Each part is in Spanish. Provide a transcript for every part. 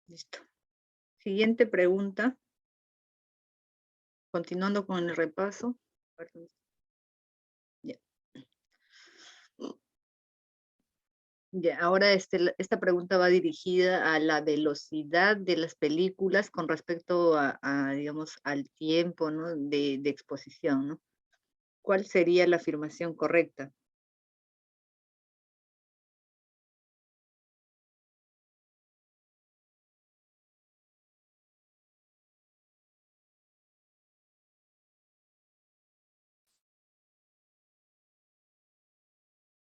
Listo. Siguiente pregunta, continuando con el repaso. Perdón. Ya. Ya, ahora esta pregunta va dirigida a la velocidad de las películas con respecto digamos, al tiempo, ¿no? de exposición, ¿no? ¿Cuál sería la afirmación correcta?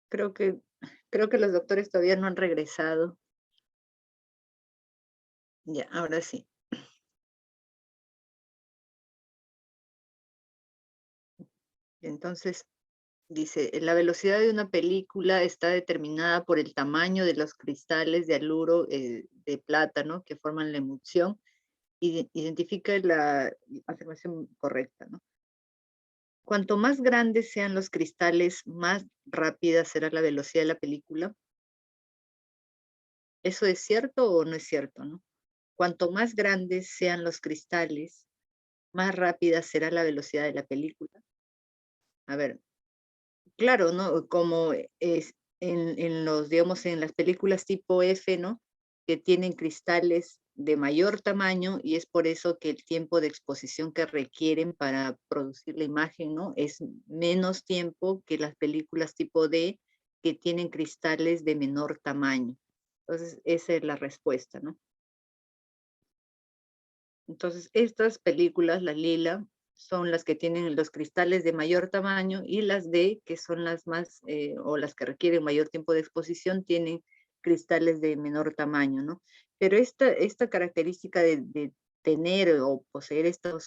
Creo que, creo que los doctores todavía no han regresado. Ya, ahora sí. Entonces, dice, la velocidad de una película está determinada por el tamaño de los cristales de aluro de plátano que forman la emulsión. Identifica la afirmación correcta, ¿no? Cuanto más grandes sean los cristales, más rápida será la velocidad de la película. ¿Eso es cierto o no es cierto, no? Cuanto más grandes sean los cristales, más rápida será la velocidad de la película. A ver, claro, ¿no? Como es en los, digamos, en las películas tipo F, ¿no? Que tienen cristales de mayor tamaño y es por eso que el tiempo de exposición que requieren para producir la imagen, ¿no? Es menos tiempo que las películas tipo D que tienen cristales de menor tamaño. Entonces, esa es la respuesta, ¿no? Entonces, estas películas, la lila, son las que tienen los cristales de mayor tamaño y las D, que son las más, o las que requieren mayor tiempo de exposición, tienen cristales de menor tamaño, ¿no? Pero esta característica de tener o poseer esta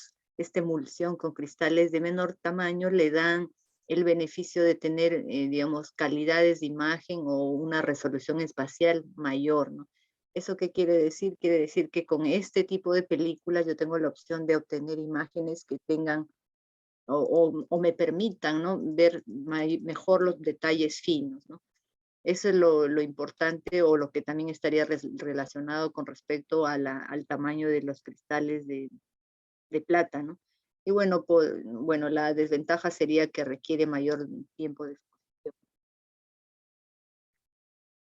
emulsión con cristales de menor tamaño le dan el beneficio de tener, digamos, calidades de imagen o una resolución espacial mayor, ¿no? ¿Eso qué quiere decir? Quiere decir que con este tipo de películas yo tengo la opción de obtener imágenes que tengan o me permitan, ¿no? Ver mejor los detalles finos, ¿no? Eso es lo importante o lo que también estaría relacionado con respecto a al tamaño de los cristales de plata, ¿no? Y bueno, bueno, la desventaja sería que requiere mayor tiempo de exposición.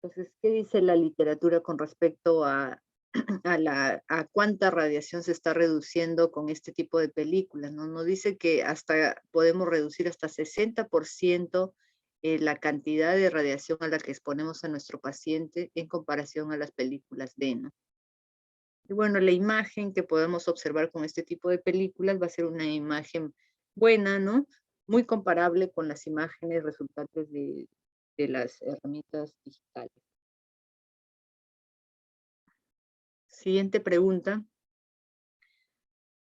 Entonces, ¿qué dice la literatura con respecto a cuánta radiación se está reduciendo con este tipo de películas? ¿No? Nos dice que hasta podemos reducir hasta 60% la cantidad de radiación a la que exponemos a nuestro paciente en comparación a las películas D, ¿no? Y bueno, la imagen que podemos observar con este tipo de películas va a ser una imagen buena, ¿no? Muy comparable con las imágenes resultantes de las herramientas digitales. Siguiente pregunta.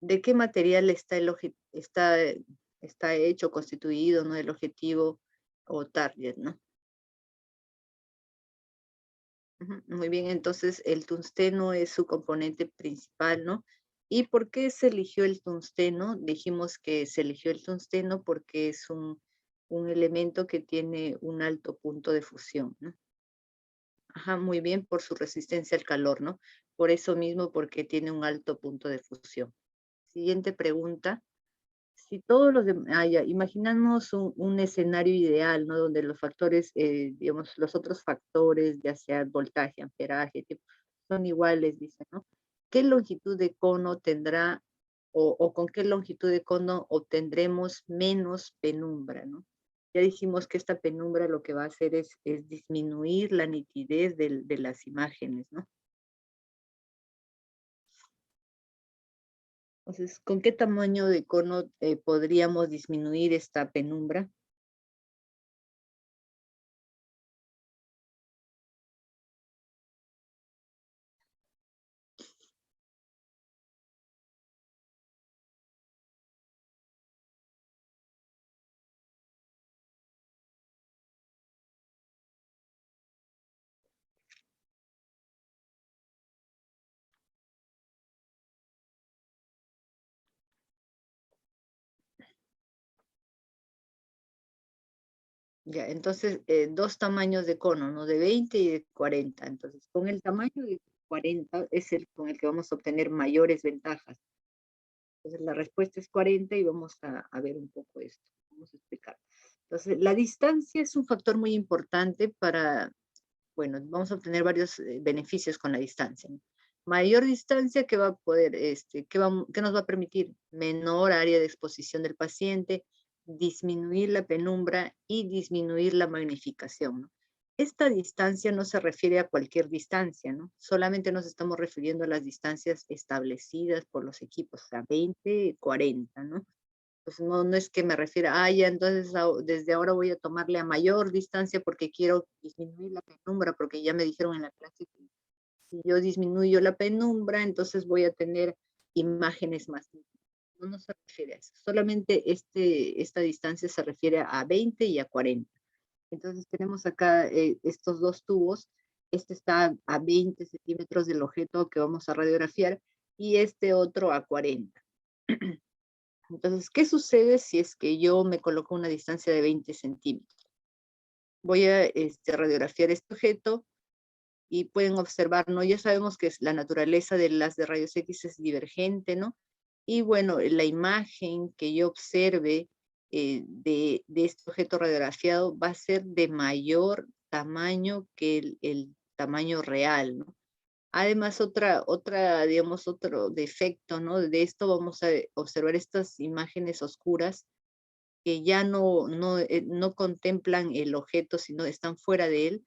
¿De qué material está hecho, constituido, ¿no? El objetivo o target, ¿no? Ujú, muy bien, entonces el tungsteno es su componente principal, ¿no? ¿Y por qué se eligió el tungsteno? Dijimos que se eligió el tungsteno porque es un elemento que tiene un alto punto de fusión, ¿no? Ajá, muy bien, por su resistencia al calor, ¿no? Por eso mismo, porque tiene un alto punto de fusión. Siguiente pregunta. Si todos los demás, ya, imaginamos un escenario ideal, ¿no? Donde los factores, digamos, los otros factores, ya sea voltaje, amperaje, son iguales, dice, ¿no? ¿Qué longitud de cono tendrá o con qué longitud de cono obtendremos menos penumbra, ¿no? Ya dijimos que esta penumbra lo que va a hacer es disminuir la nitidez de las imágenes, ¿no? Entonces, ¿con qué tamaño de cono podríamos disminuir esta penumbra? Ya, entonces, dos tamaños de cono, ¿no? De 20 y de 40. Entonces, con el tamaño de 40 es el con el que vamos a obtener mayores ventajas. Entonces la respuesta es 40 y vamos a ver un poco esto. Vamos a explicar. Entonces la distancia es un factor muy importante para, bueno, vamos a obtener varios beneficios con la distancia, ¿no? Mayor distancia que va a poder, que nos va a permitir menor área de exposición del paciente, disminuir la penumbra y disminuir la magnificación, ¿no? Esta distancia no se refiere a cualquier distancia, ¿no? Solamente nos estamos refiriendo a las distancias establecidas por los equipos, o sea, 20, 40, ¿no? Pues no es que me refiera, ya entonces desde ahora voy a tomarle a mayor distancia porque quiero disminuir la penumbra, porque ya me dijeron en la clase que si yo disminuyo la penumbra, entonces voy a tener imágenes más nítidas. No se refiere a eso, solamente esta distancia se refiere a 20 y a 40. Entonces tenemos acá estos dos tubos, este está a 20 centímetros del objeto que vamos a radiografiar y este otro a 40. Entonces, ¿qué sucede si es que yo me coloco una distancia de 20 centímetros? Voy a radiografiar este objeto y pueden observar, ¿no? Ya sabemos que la naturaleza de las de rayos X es divergente, ¿no? Y bueno, la imagen que yo observe de este objeto radiografiado va a ser de mayor tamaño que el tamaño real, ¿no? Además, digamos, otro defecto, ¿no? De esto vamos a observar estas imágenes oscuras que ya no contemplan el objeto, sino están fuera de él,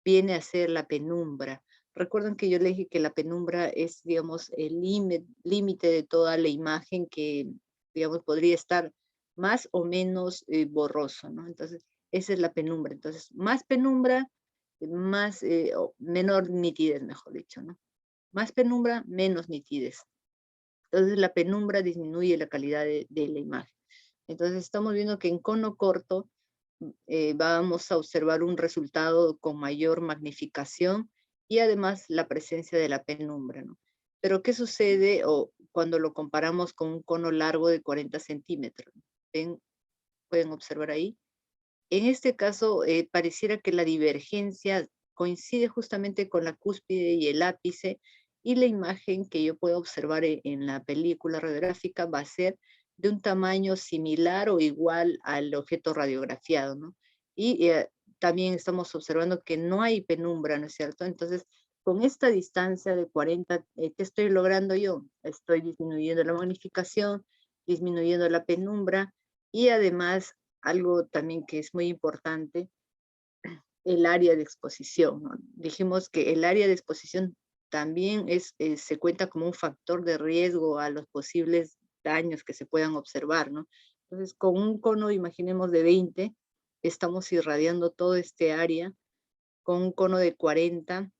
viene a ser la penumbra. Recuerden que yo le dije que la penumbra es, digamos, el límite de toda la imagen que, digamos, podría estar más o menos borroso, ¿no? Entonces, esa es la penumbra. Entonces, más penumbra, menor nitidez, mejor dicho, ¿no? Más penumbra, menos nitidez. Entonces la penumbra disminuye la calidad de la imagen. Entonces estamos viendo que en cono corto vamos a observar un resultado con mayor magnificación y además la presencia de la penumbra, ¿no? Pero ¿qué sucede cuando lo comparamos con un cono largo de 40 centímetros? ¿Ven? Pueden observar ahí. En este caso, pareciera que la divergencia coincide justamente con la cúspide y el ápice, y la imagen que yo puedo observar en la película radiográfica va a ser de un tamaño similar o igual al objeto radiografiado, ¿no? Y también estamos observando que no hay penumbra, ¿no es cierto? Entonces, con esta distancia de 40, ¿qué estoy logrando yo? Estoy disminuyendo la magnificación, disminuyendo la penumbra, y además algo también que es muy importante, el área de exposición, ¿no? Dijimos que el área de exposición también se cuenta como un factor de riesgo a los posibles daños que se puedan observar, ¿no? Entonces, con un cono, imaginemos de 20, estamos irradiando todo este área. Con un cono de 40,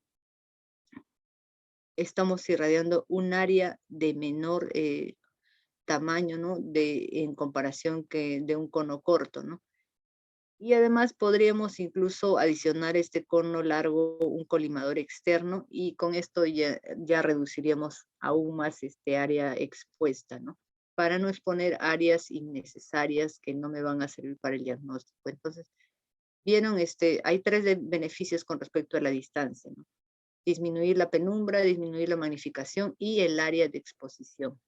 estamos irradiando un área de menor tamaño, ¿no? En comparación que de un cono corto, ¿no? Y además podríamos incluso adicionar este cono largo un colimador externo y con esto ya reduciríamos aún más este área expuesta, ¿no? Para no exponer áreas innecesarias que no me van a servir para el diagnóstico. Entonces, vieron, hay tres beneficios con respecto a la distancia, ¿no? Disminuir la penumbra, disminuir la magnificación y el área de exposición.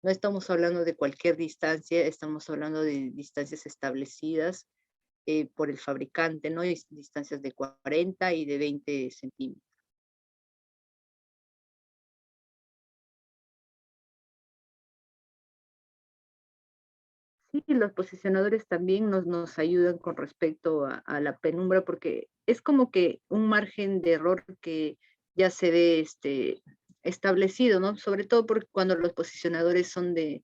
No estamos hablando de cualquier distancia, estamos hablando de distancias establecidas por el fabricante, ¿no? Distancias de 40 y de 20 centímetros. Sí, los posicionadores también nos ayudan con respecto a la penumbra, porque es como que un margen de error que ya se ve establecido, ¿no? Sobre todo porque cuando los posicionadores son de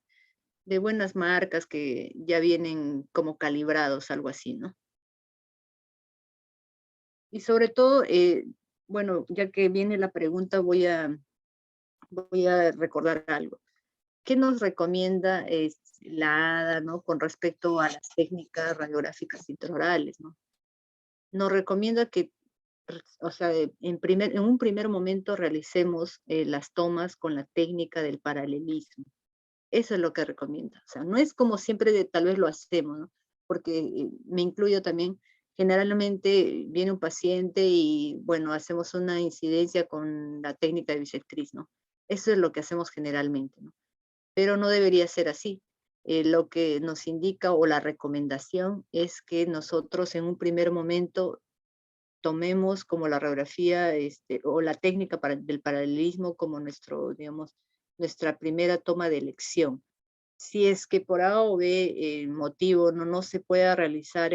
buenas marcas que ya vienen como calibrados, algo así, ¿no? Y sobre todo, bueno, ya que viene la pregunta, voy a recordar algo. ¿Qué nos recomienda la ADA, ¿no? Con respecto a las técnicas radiográficas intraorales, ¿no? Nos recomienda que, o sea, en un primer momento realicemos las tomas con la técnica del paralelismo. Eso es lo que recomienda. O sea, no es como siempre tal vez lo hacemos, ¿no? Porque me incluyo también, Generalmente viene un paciente y, bueno, hacemos una incidencia con la técnica de bisectriz, ¿no? Eso es lo que hacemos generalmente, ¿no? Pero no debería ser así. Lo que nos indica o la recomendación es que nosotros en un primer momento tomemos como la radiografía o la técnica del paralelismo como nuestro, digamos, nuestra primera toma de elección. Si es que por A o B motivo no se pueda realizar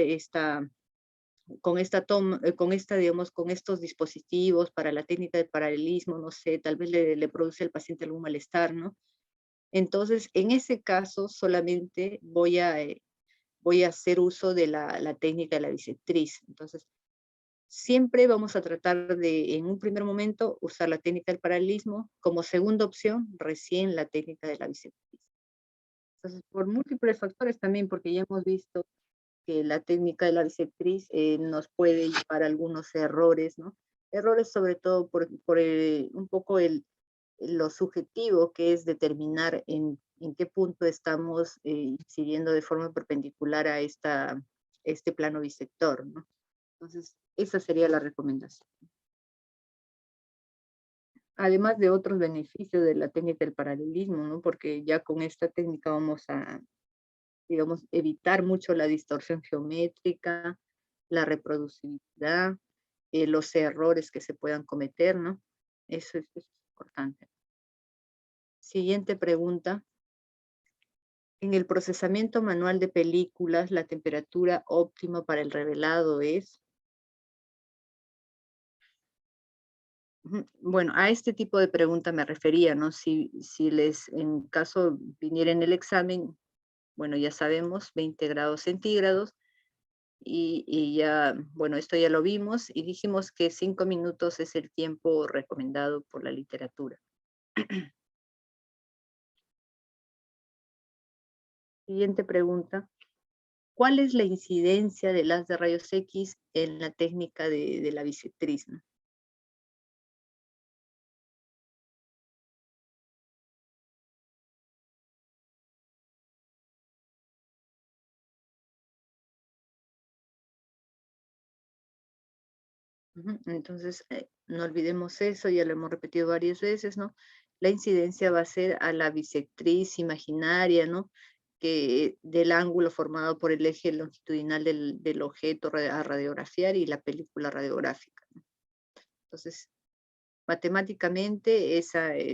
con esta toma, digamos, con estos dispositivos para la técnica de paralelismo, no sé, tal vez le produce al paciente algún malestar, ¿no? Entonces, en ese caso, solamente voy a hacer uso de la técnica de la bisectriz. Entonces, siempre vamos a tratar de, en un primer momento, usar la técnica del paralelismo. Como segunda opción, recién la técnica de la bisectriz. Entonces, por múltiples factores también, porque ya hemos visto que la técnica de la bisectriz nos puede llevar a algunos errores, ¿no? Errores sobre todo por un poco lo subjetivo que es determinar en qué punto estamos incidiendo de forma perpendicular a este plano bisector, ¿no? Entonces, esa sería la recomendación. Además de otros beneficios de la técnica del paralelismo, ¿no? Porque ya con esta técnica vamos a, digamos, evitar mucho la distorsión geométrica, la reproducibilidad, los errores que se puedan cometer, ¿no? Eso es importante. Siguiente pregunta. En el procesamiento manual de películas, la temperatura óptima para el revelado es. Ujú. Bueno, a este tipo de pregunta me refería, ¿no? Si en caso viniera en el examen, bueno, ya sabemos, 20 grados centígrados, y ya, bueno, esto ya lo vimos, y dijimos que 5 minutos es el tiempo recomendado por la literatura. Siguiente pregunta. ¿Cuál es la incidencia del haz de rayos X en la técnica de la bisectriz, no? Ujú. Entonces, no olvidemos eso, ya lo hemos repetido varias veces, ¿no? La incidencia va a ser a la bisectriz imaginaria, ¿no? Que del ángulo formado por el eje longitudinal del objeto a radiografiar y la película radiográfica, ¿no? Entonces, matemáticamente,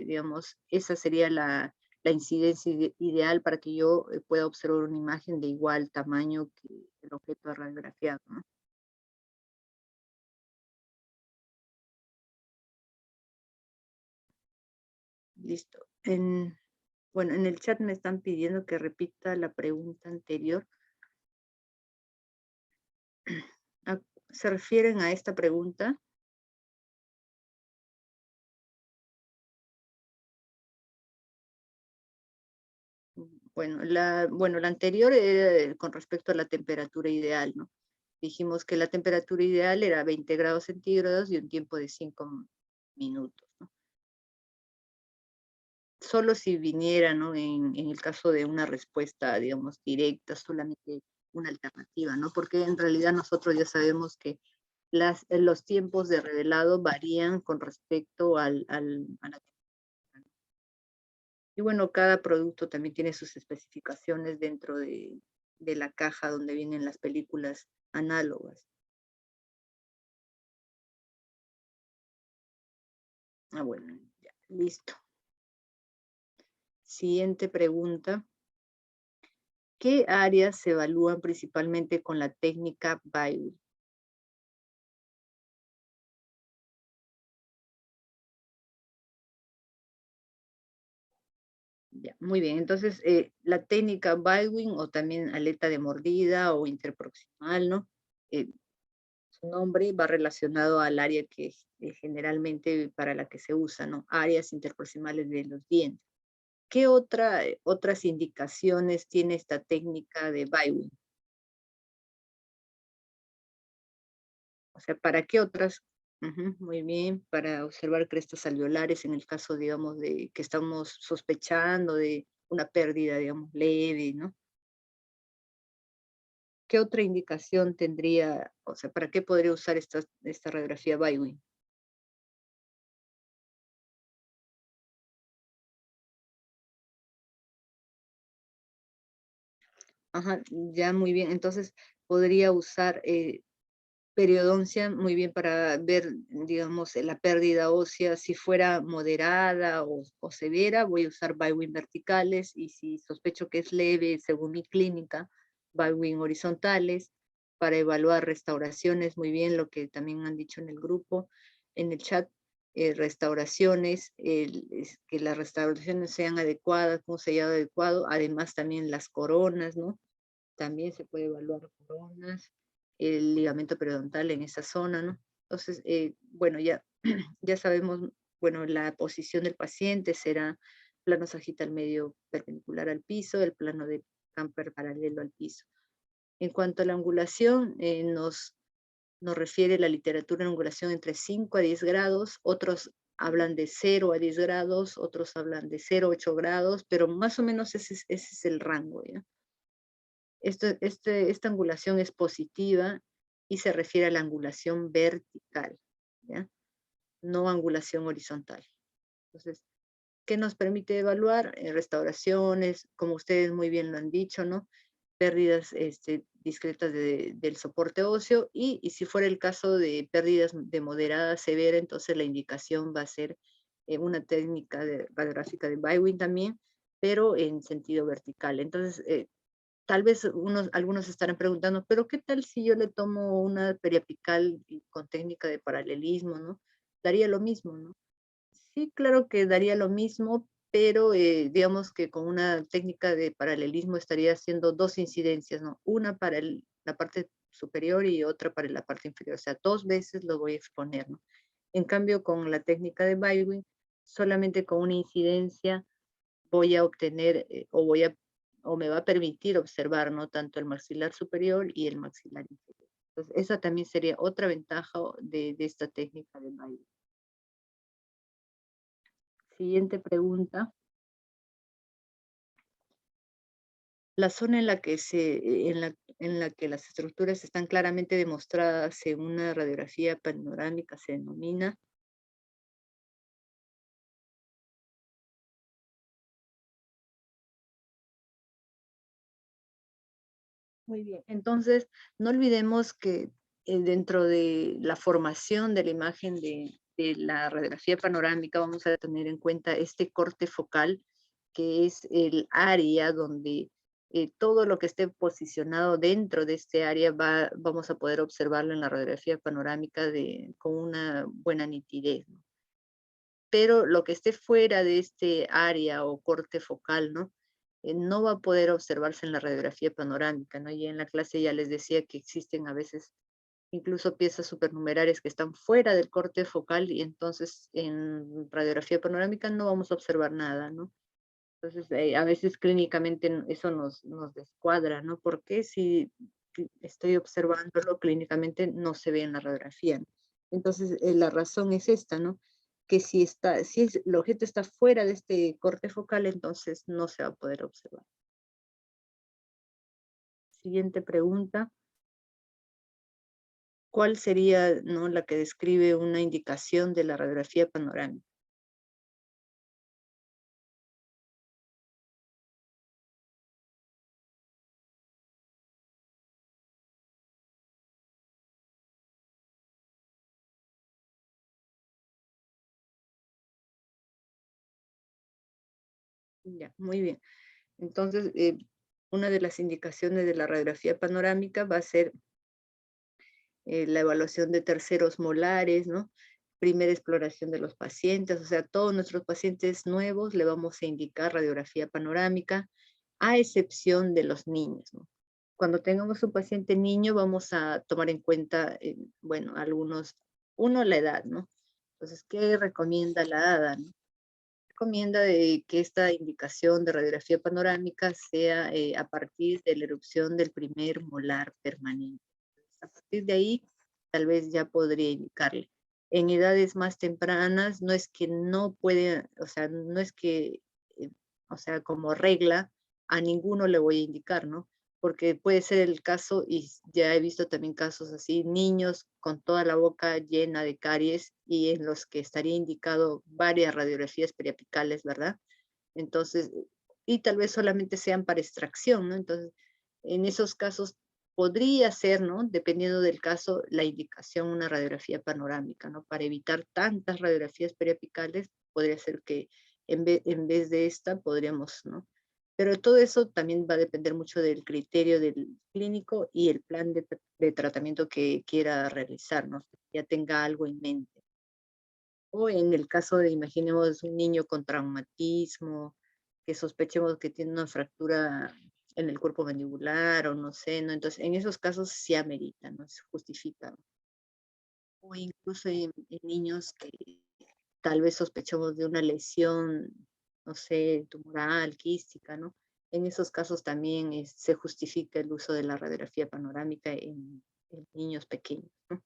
digamos, esa sería la incidencia ideal para que yo pueda observar una imagen de igual tamaño que el objeto radiografiado, ¿no? Listo. Bueno, en el chat me están pidiendo que repita la pregunta anterior. ¿Se refieren a esta pregunta? Bueno, la anterior era con respecto a la temperatura ideal, ¿no? Dijimos que la temperatura ideal era 20 grados centígrados y un tiempo de 5 minutos, ¿no? Solo si viniera, ¿no? En el caso de una respuesta, digamos, directa, solamente una alternativa, ¿no? Porque en realidad nosotros ya sabemos que los tiempos de revelado varían con respecto a la. Y bueno, cada producto también tiene sus especificaciones dentro de la caja donde vienen las películas análogas. Ah, bueno, ya, listo. Siguiente pregunta. ¿Qué áreas se evalúan principalmente con la técnica Bailey? Ya, muy bien, entonces la técnica Baldwin o también aleta de mordida o interproximal, ¿no? Eh, Su nombre va relacionado al área que generalmente para la que se usa, ¿no? Áreas interproximales de los dientes. ¿Qué otras indicaciones tiene esta técnica de Baldwin? O sea, ¿para qué otras? Ujú, muy bien, para observar crestas alveolares en el caso, digamos, de que estamos sospechando de una pérdida, digamos, leve, ¿no? ¿qué otra indicación tendría? O sea, ¿para qué podría usar esta radiografía Bywin? Ajá, ya muy bien. Entonces, podría usar periodoncia muy bien para ver, digamos, la pérdida ósea. Si fuera moderada o severa, voy a usar Bywin verticales, y si sospecho que es leve, según mi clínica, Bywin horizontales, para evaluar restauraciones, muy bien, lo que también han dicho en el grupo, en el chat. Restauraciones, que las restauraciones sean adecuadas, con sellado adecuado, además también las coronas, ¿no? También se puede evaluar coronas, el ligamento periodontal en esa zona, ¿no? Entonces, bueno, ya, ya sabemos, bueno, la posición del paciente será plano sagital medio perpendicular al piso, el plano de camper paralelo al piso. En cuanto a la angulación, nos refiere la literatura en angulación entre 5 a 10 grados, otros hablan de 0 a 10 grados, otros hablan de 0 a 8 grados, pero más o menos ese es el rango, ¿ya? Esta angulación es positiva y se refiere a la angulación vertical, ¿ya? No angulación horizontal. Entonces, ¿qué nos permite evaluar? Restauraciones, como ustedes muy bien lo han dicho, ¿no? Pérdidas discretas del soporte óseo, y si fuera el caso de pérdidas de moderada a severa, entonces la indicación va a ser una técnica radiográfica de Bywin también, pero en sentido vertical. Entonces, tal vez algunos estarán preguntando, pero ¿qué tal si yo le tomo una periapical con técnica de paralelismo, ¿no? Daría lo mismo, ¿no? Sí, claro que daría lo mismo, pero digamos que con una técnica de paralelismo estaría haciendo dos incidencias, ¿no? Una para la parte superior y otra para la parte inferior. O sea, dos veces lo voy a exponer, ¿no? En cambio, con la técnica de Baldwin, solamente con una incidencia voy a obtener o me va a permitir observar, ¿no? Tanto el maxilar superior y el maxilar inferior. Entonces, esa también sería otra ventaja de esta técnica de Baldwin. Siguiente pregunta. La zona en la que las estructuras están claramente demostradas en una radiografía panorámica se denomina. Muy bien. Entonces, no olvidemos que dentro de la formación de la imagen de la radiografía panorámica vamos a tener en cuenta este corte focal, que es el área donde todo lo que esté posicionado dentro de este área vamos a poder observarlo en la radiografía panorámica con una buena nitidez, ¿no? Pero lo que esté fuera de este área o corte focal, ¿no? No va a poder observarse en la radiografía panorámica, ¿no? Y en la clase ya les decía que existen a veces incluso piezas supernumerarias que están fuera del corte focal, y entonces en radiografía panorámica no vamos a observar nada, ¿no? Entonces, a veces clínicamente eso nos descuadra, ¿no? Porque si estoy observándolo clínicamente no se ve en la radiografía, ¿no? Entonces, la razón es esta, ¿no? Que si el objeto está fuera de este corte focal, entonces no se va a poder observar. Siguiente pregunta. ¿Cuál sería, no, la que describe una indicación de la radiografía panorámica? Ya, muy bien. Entonces, una de las indicaciones de la radiografía panorámica va a ser la evaluación de terceros molares, ¿no? Primera exploración de los pacientes, o sea, todos nuestros pacientes nuevos le vamos a indicar radiografía panorámica, a excepción de los niños, ¿no? Cuando tengamos un paciente niño, vamos a tomar en cuenta, bueno, uno, la edad, ¿no? Entonces, ¿qué recomienda la ADA, no? Recomienda que esta indicación de radiografía panorámica sea a partir de la erupción del primer molar permanente. A partir de ahí, tal vez ya podría indicarle. En edades más tempranas, no es que no puede, o sea, no es que, o sea, como regla, a ninguno le voy a indicar, ¿no? porque puede ser el caso, y ya he visto también casos así, niños con toda la boca llena de caries y en los que estaría indicado varias radiografías periapicales, ¿verdad? Entonces, y tal vez solamente sean para extracción, ¿no? Entonces, en esos casos podría ser, ¿no? Dependiendo del caso, la indicación una radiografía panorámica, ¿no? Para evitar tantas radiografías periapicales, podría ser que en vez de esta podríamos, ¿no? Pero todo eso también va a depender mucho del criterio del clínico y el plan de tratamiento que quiera realizar, ¿no? Ya tenga algo en mente. O en el caso de, imaginemos, un niño con traumatismo, que sospechemos que tiene una fractura en el cuerpo mandibular o no sé, ¿no? Entonces, en esos casos sí amerita, ¿no? Se justifica. O incluso en niños que tal vez sospechamos de una lesión, no sé, tumoral, quística, ¿no? En esos casos también se justifica el uso de la radiografía panorámica en niños pequeños, ¿no?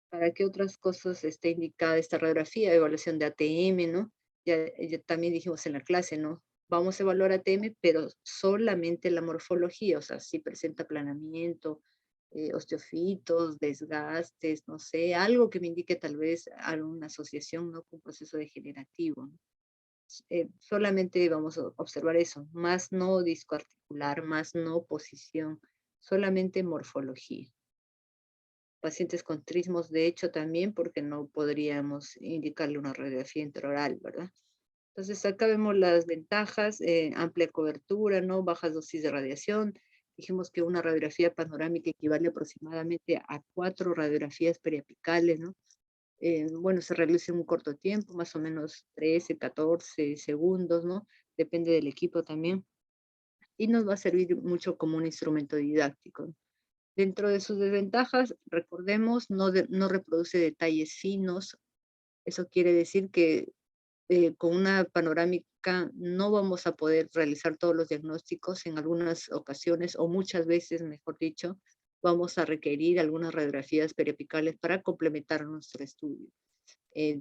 ¿Para qué otras cosas está indicada esta radiografía? Evaluación de ATM, ¿no? Ya también dijimos en la clase, ¿no? Vamos a evaluar ATM, pero solamente la morfología, o sea, si presenta aplanamiento, osteofitos, desgastes, no sé, algo que me indique tal vez alguna asociación, ¿no? Con proceso degenerativo, ¿no? Solamente vamos a observar eso, más no disco articular, más no posición, solamente morfología. Pacientes con trismos, de hecho, también, porque no podríamos indicarle una radiografía intraoral, ¿verdad? Entonces, acá vemos las ventajas, amplia cobertura, ¿no? Bajas dosis de radiación. Dijimos que una radiografía panorámica equivale aproximadamente a 4 radiografías periapicales, ¿no? Bueno, se realiza en un corto tiempo, más o menos 13, 14 segundos, ¿no? Depende del equipo también. Y nos va a servir mucho como un instrumento didáctico, ¿no? Dentro de sus desventajas, recordemos, no reproduce detalles finos. Eso quiere decir que con una panorámica no vamos a poder realizar todos los diagnósticos. En algunas ocasiones, o muchas veces, mejor dicho, vamos a requerir algunas radiografías periapicales para complementar nuestro estudio.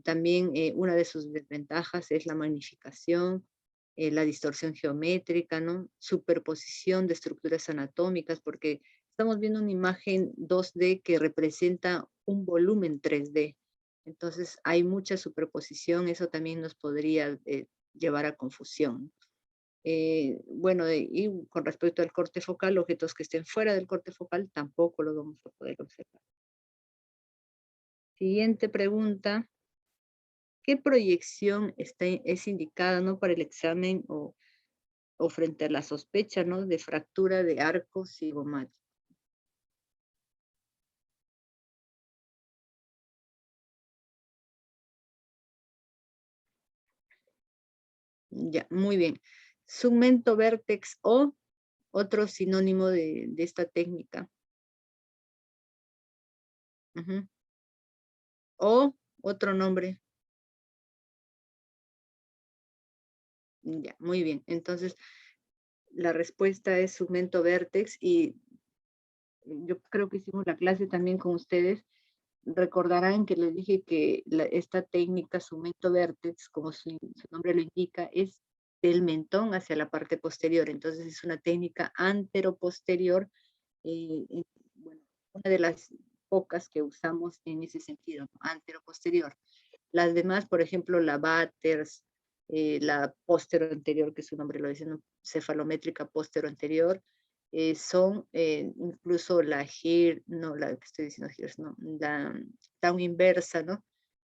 También una de sus desventajas es la magnificación, la distorsión geométrica, ¿no? Superposición de estructuras anatómicas, porque estamos viendo una imagen 2D que representa un volumen 3D. Entonces hay mucha superposición, eso también nos podría llevar a confusión. Bueno, y con respecto al corte focal, objetos que estén fuera del corte focal tampoco los vamos a poder observar. Siguiente pregunta. ¿Qué proyección es indicada, ¿no? Para el examen o frente a la sospecha, ¿no? De fractura de arco cigomático? Ya, muy bien. Segmento vértex o otro sinónimo de esta técnica. Ujú. O otro nombre. Ya, muy bien. Entonces, la respuesta es segmento vértex y yo creo que hicimos la clase también con ustedes. Recordarán que les dije que esta técnica, segmento vértex, como su nombre lo indica, es del mentón hacia la parte posterior. Entonces es una técnica antero-posterior, bueno, una de las pocas que usamos en ese sentido, ¿no? Antero-posterior. Las demás, por ejemplo, la Batters, la póstero-anterior, que su nombre lo dice, ¿no? Cefalométrica póstero-anterior, son incluso la HIR, no, la que estoy diciendo HIR, no, la Down inversa, ¿no?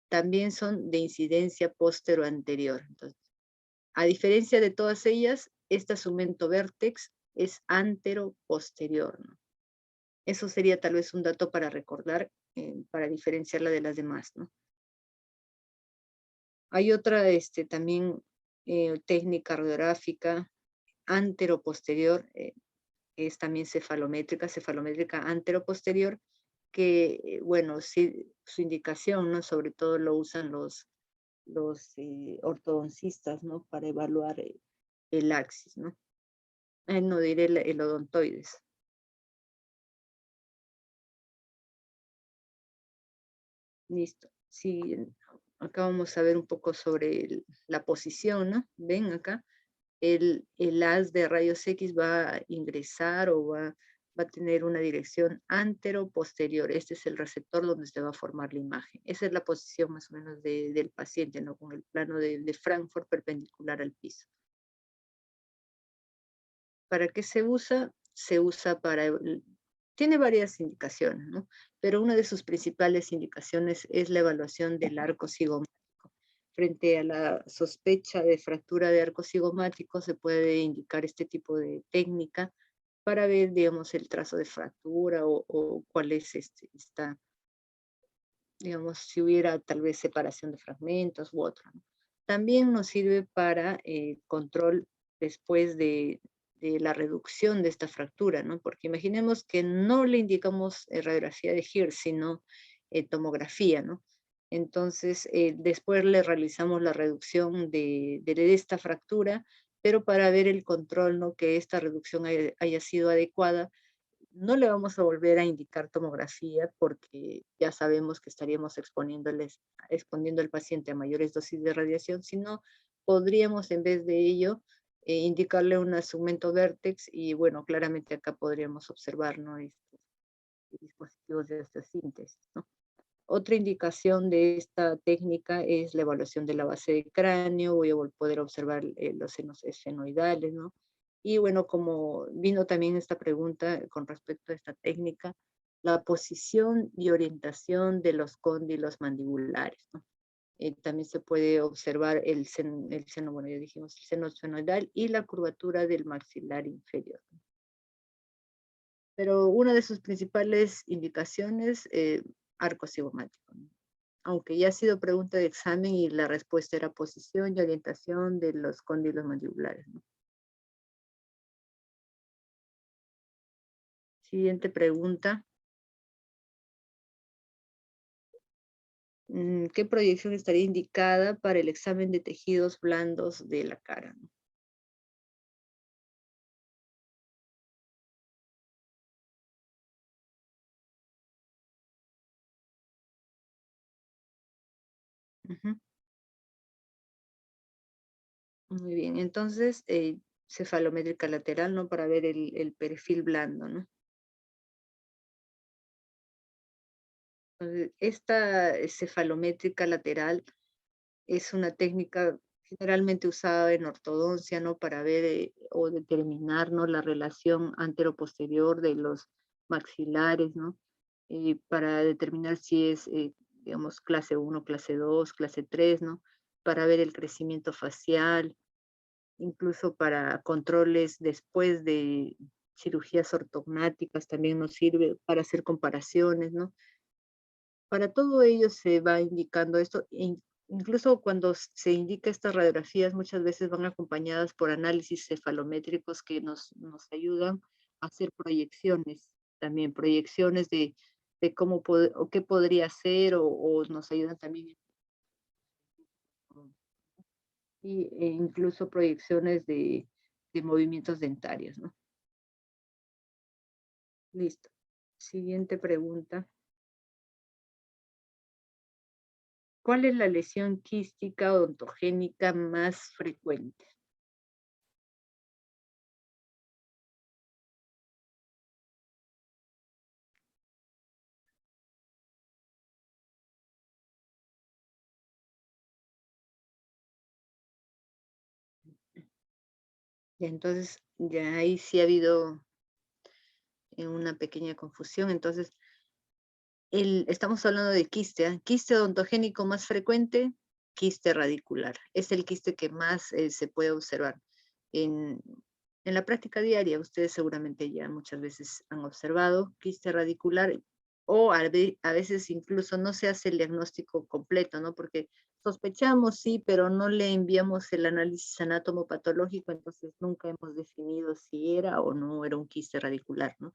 También son de incidencia póstero-anterior. Entonces, a diferencia de todas ellas, esta segmento vértex es antero-posterior, ¿no? Eso sería tal vez un dato para recordar, para diferenciarla de las demás, ¿no? Hay otra también técnica radiográfica antero-posterior, es también cefalométrica antero-posterior, que, bueno, sí, su indicación, ¿no? Sobre todo lo usan los ortodoncistas, ¿no? Para evaluar el axis, ¿no? No diré el odontoides. Listo. Sí, acá vamos a ver un poco sobre la posición, ¿no? Ven acá. el haz de rayos X va a ingresar o va a tener una dirección antero-posterior. Este es el receptor donde se va a formar la imagen. Esa es la posición más o menos del paciente, ¿no? Con el plano de Frankfurt perpendicular al piso. ¿Para qué se usa? Se usa para, tiene varias indicaciones, ¿no? Pero una de sus principales indicaciones es la evaluación del arco cigomático. Frente a la sospecha de fractura de arco cigomático se puede indicar este tipo de técnica para ver, digamos, el trazo de fractura o cuál es digamos, si hubiera tal vez separación de fragmentos u otro, ¿no? También nos sirve para control después de la reducción de esta fractura, ¿no? Porque imaginemos que no le indicamos radiografía de Hirsch, sino tomografía, ¿no? Entonces, después le realizamos la reducción de esta fractura, pero para ver el control, ¿no? Que esta reducción haya sido adecuada, no le vamos a volver a indicar tomografía porque ya sabemos que estaríamos exponiendo al paciente a mayores dosis de radiación, sino podríamos en vez de ello indicarle un segmento vértex y bueno, claramente acá podríamos observar, ¿no? Estos dispositivos de osteosíntesis, ¿no? Otra indicación de esta técnica es la evaluación de la base de cráneo. Voy a poder observar los senos esfenoidales, ¿no? Y bueno, como vino también esta pregunta con respecto a esta técnica, la posición y orientación de los cóndilos mandibulares, ¿no? También se puede observar el seno, bueno, ya dijimos, el seno esfenoidal y la curvatura del maxilar inferior. Pero una de sus principales indicaciones, arco cigomático, ¿no? Aunque ya ha sido pregunta de examen y la respuesta era posición y orientación de los cóndilos mandibulares, ¿no? Siguiente pregunta. ¿Qué proyección estaría indicada para el examen de tejidos blandos de la cara, ¿no? Ujú. Muy bien, entonces, cefalométrica lateral, ¿no? Para ver el perfil blando, ¿no? Entonces, esta cefalométrica lateral es una técnica generalmente usada en ortodoncia, ¿no? Para ver o determinar, ¿no? La relación antero-posterior de los maxilares, ¿no? Para determinar si es, digamos, clase 1, clase 2, clase 3, ¿no? Para ver el crecimiento facial, incluso para controles después de cirugías ortognáticas también nos sirve para hacer comparaciones, ¿no? Para todo ello se va indicando esto, incluso cuando se indica estas radiografías, muchas veces van acompañadas por análisis cefalométricos que nos ayudan a hacer proyecciones, también proyecciones de cómo o qué podría ser, o nos ayudan también, incluso proyecciones de movimientos dentarios, ¿no? Listo. Siguiente pregunta. ¿Cuál es la lesión quística odontogénica más frecuente? Ya, entonces, ya ahí sí ha habido una pequeña confusión. Entonces, estamos hablando de quiste, ¿ah? Quiste odontogénico más frecuente, quiste radicular. Es el quiste que más se puede observar. En, en la práctica diaria, ustedes seguramente ya muchas veces han observado quiste radicular, o a veces incluso no se hace el diagnóstico completo, ¿no? Porque sospechamos, sí, pero no le enviamos el análisis anatomopatológico, entonces nunca hemos definido si era o no era un quiste radicular, ¿no?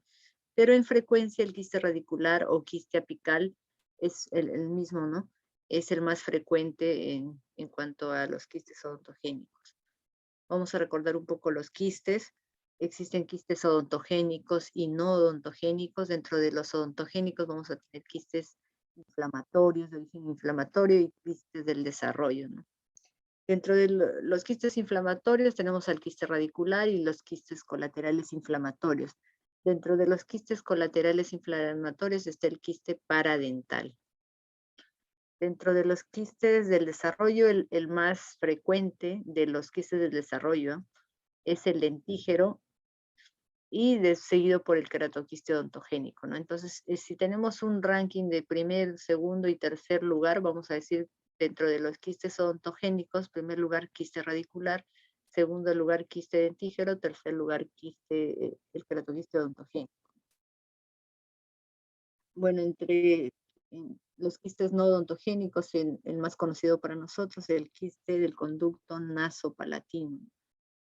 Pero en frecuencia el quiste radicular o quiste apical es el mismo, ¿no? Es el más frecuente en cuanto a los quistes odontogénicos. Vamos a recordar un poco los quistes. Existen quistes odontogénicos y no odontogénicos. Dentro de los odontogénicos vamos a tener quistes inflamatorios, de origen inflamatorio, y quistes del desarrollo, ¿no? Dentro de los quistes inflamatorios tenemos al quiste radicular y los quistes colaterales inflamatorios. Dentro de los quistes colaterales inflamatorios está el quiste paradental. Dentro de los quistes del desarrollo, el más frecuente de los quistes del desarrollo es el dentígero y seguido por el queratoquiste odontogénico, ¿no? Entonces, si tenemos un ranking de primer, segundo y tercer lugar, vamos a decir, dentro de los quistes odontogénicos, primer lugar quiste radicular, segundo lugar quiste dentígero, tercer lugar quiste, el queratoquiste odontogénico. Bueno, entre los quistes no odontogénicos, el más conocido para nosotros, el quiste del conducto nasopalatino.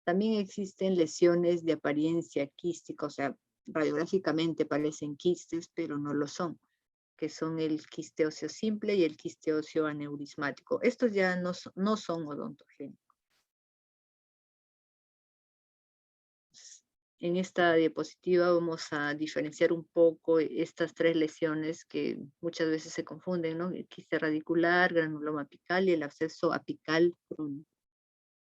También existen lesiones de apariencia quística, o sea, radiográficamente parecen quistes, pero no lo son, que son el quiste óseo simple y el quiste óseo aneurismático. Estos ya no son odontogénicos. En esta diapositiva vamos a diferenciar un poco estas tres lesiones que muchas veces se confunden, ¿no? El quiste radicular, granuloma apical y el absceso apical crónico.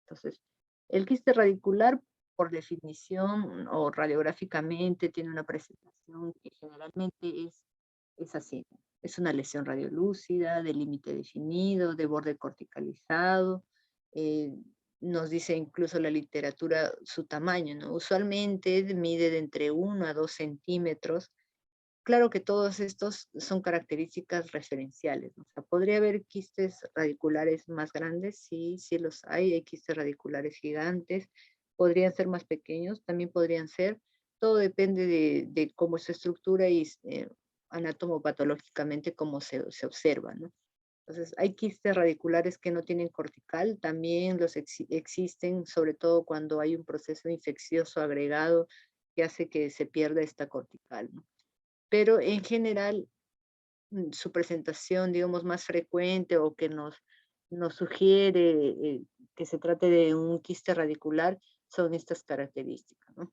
Entonces, el quiste radicular, por definición o radiográficamente, tiene una presentación que generalmente es así. Es una lesión radiolúcida, de límite definido, de borde corticalizado. Nos dice incluso la literatura su tamaño, ¿no? Usualmente mide de entre 1 a 2 centímetros. Claro que todos estos son características referenciales, ¿no? O sea, ¿podría haber quistes radiculares más grandes? Sí, sí los hay quistes radiculares gigantes, podrían ser más pequeños, también podrían ser, todo depende de cómo es su estructura y anatomopatológicamente cómo se observa, ¿no? Entonces, hay quistes radiculares que no tienen cortical, también los existen, sobre todo cuando hay un proceso infeccioso agregado que hace que se pierda esta cortical, ¿no? Pero en general, su presentación, digamos, más frecuente o que nos sugiere que se trate de un quiste radicular son estas características, ¿no?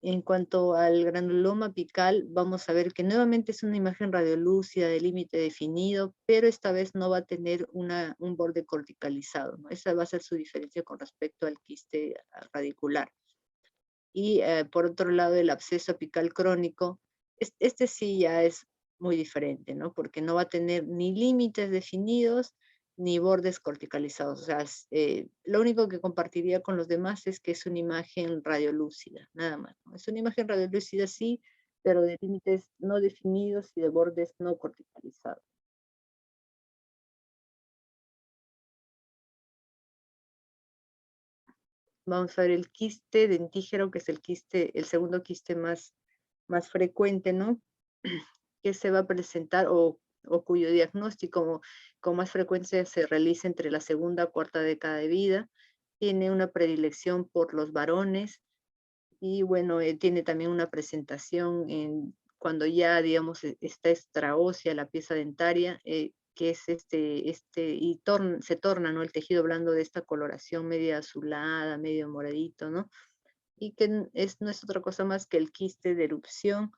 En cuanto al granuloma apical, vamos a ver que nuevamente es una imagen radiolúcida de límite definido, pero esta vez no va a tener un borde corticalizado, ¿no? Esa va a ser su diferencia con respecto al quiste radicular. Y por otro lado, el absceso apical crónico, este sí ya es muy diferente, ¿no? Porque no va a tener ni límites definidos ni bordes corticalizados. O sea, lo único que compartiría con los demás es que es una imagen radiolúcida, nada más, ¿no? Es una imagen radiolúcida, sí, pero de límites no definidos y de bordes no corticalizados. Vamos a ver el quiste dentígero, que es el segundo quiste más frecuente, ¿no? Que se va a presentar o cuyo diagnóstico con más frecuencia se realiza entre la segunda y cuarta década de vida. Tiene una predilección por los varones y bueno, tiene también una presentación cuando ya, digamos, está extraósea la pieza dentaria, que es y se torna, ¿no? El tejido blando de esta coloración media azulada, medio moradito, ¿no? Y que no es otra cosa más que el quiste de erupción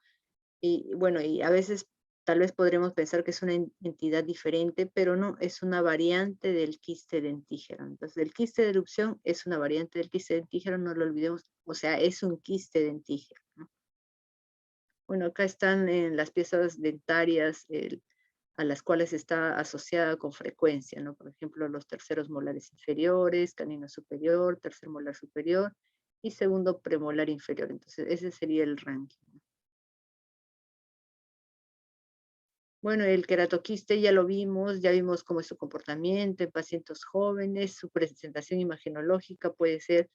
y bueno, y a veces tal vez podremos pensar que es una entidad diferente, pero no, es una variante del quiste dentígero. Entonces, el quiste de erupción es una variante del quiste dentígero, no lo olvidemos, o sea, es un quiste dentígero, ¿no? Bueno, acá están las piezas dentarias a las cuales está asociada con frecuencia, ¿no? Por ejemplo, los terceros molares inferiores, canino superior, tercer molar superior y segundo premolar inferior. Entonces, ese sería el ranking. Bueno, el queratoquiste ya vimos cómo es su comportamiento en pacientes jóvenes, su presentación imagenológica puede ser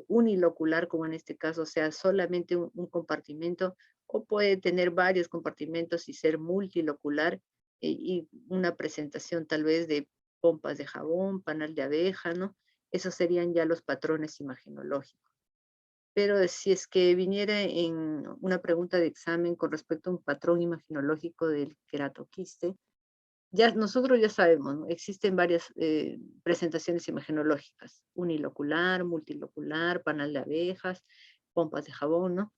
unilocular, como en este caso, o sea, solamente un compartimento, o puede tener varios compartimentos y ser multilocular, y una presentación tal vez de pompas de jabón, panal de abeja, ¿no? Esos serían ya los patrones imagenológicos. Pero si es que viniera en una pregunta de examen con respecto a un patrón imaginológico del queratoquiste, ya nosotros ya sabemos, ¿no? Existen varias presentaciones imagenológicas, unilocular, multilocular, panal de abejas, pompas de jabón, ¿no?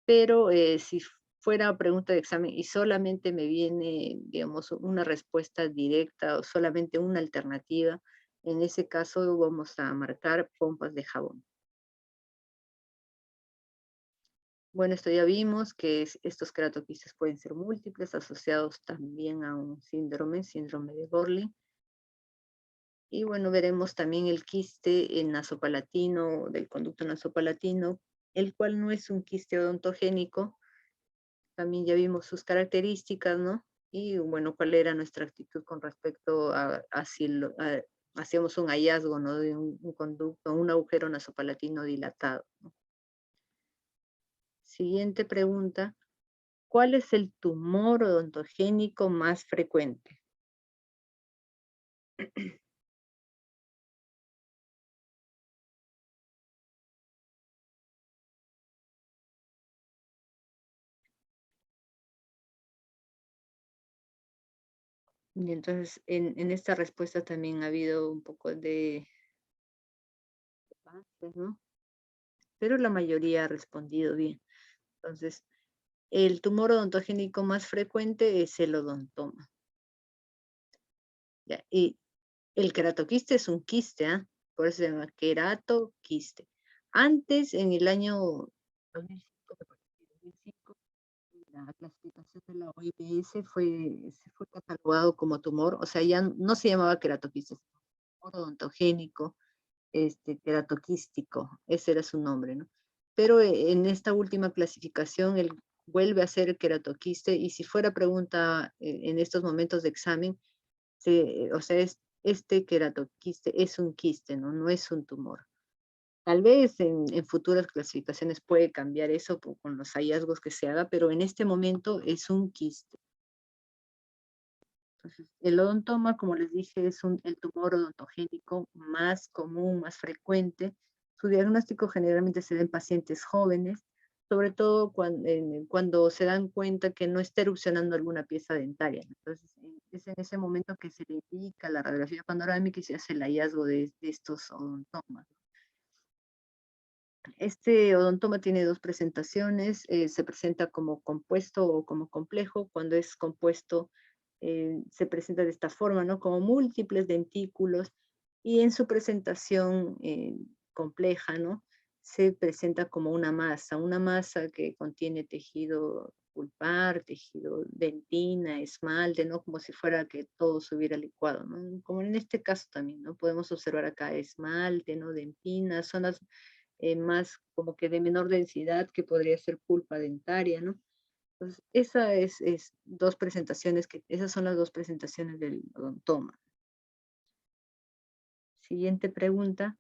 Pero si fuera pregunta de examen y solamente me viene, digamos, una respuesta directa o solamente una alternativa, En ese caso vamos a marcar pompas de jabón. Bueno, esto ya vimos que estos queratoquistes pueden ser múltiples, asociados también a un síndrome de Gorlin. Y bueno, veremos también el quiste nasopalatino, del conducto nasopalatino, el cual no es un quiste odontogénico. También ya vimos sus características, ¿no? Y bueno, cuál era nuestra actitud con respecto a si hacíamos un hallazgo, ¿no? De un conducto, un agujero nasopalatino dilatado, ¿no? Siguiente pregunta. ¿Cuál es el tumor odontogénico más frecuente? Y entonces, en esta respuesta también ha habido un poco de debates, ¿no? Pero la mayoría ha respondido bien. Entonces, el tumor odontogénico más frecuente es el odontoma. ¿Ya? Y el queratoquiste es un quiste, ¿ah? Por eso se llama queratoquiste. Antes, en el año 2005, me parece, 2005, la clasificación de la OMS se fue catalogado como tumor, o sea, ya no se llamaba queratoquiste, sino tumor odontogénico, queratoquístico, ese era su nombre, ¿no? Pero en esta última clasificación, él vuelve a ser queratoquiste, y si fuera pregunta en estos momentos de examen, o sea, este queratoquiste es un quiste, ¿no? No es un tumor. Tal vez en futuras clasificaciones puede cambiar eso con los hallazgos que se haga, pero en este momento es un quiste. Entonces, el odontoma, como les dije, es el tumor odontogénico más común, más frecuente. Su diagnóstico generalmente se da en pacientes jóvenes, sobre todo cuando se dan cuenta que no está erupcionando alguna pieza dentaria. Entonces, es en ese momento que se le indica la radiografía panorámica y se hace el hallazgo de estos odontomas. Este odontoma tiene dos presentaciones, se presenta como compuesto o como complejo. Cuando es compuesto, se presenta de esta forma, ¿no? Como múltiples dentículos, y en su presentación compleja, ¿no? Se presenta como una masa que contiene tejido pulpar, tejido dentina, esmalte, ¿no? Como si fuera que todo se hubiera licuado, ¿no? Como en este caso también, ¿no? Podemos observar acá esmalte, ¿no? Dentina, zonas más como que de menor densidad, que podría ser pulpa dentaria, ¿no? Entonces, esas son las dos presentaciones del odontoma. Siguiente pregunta.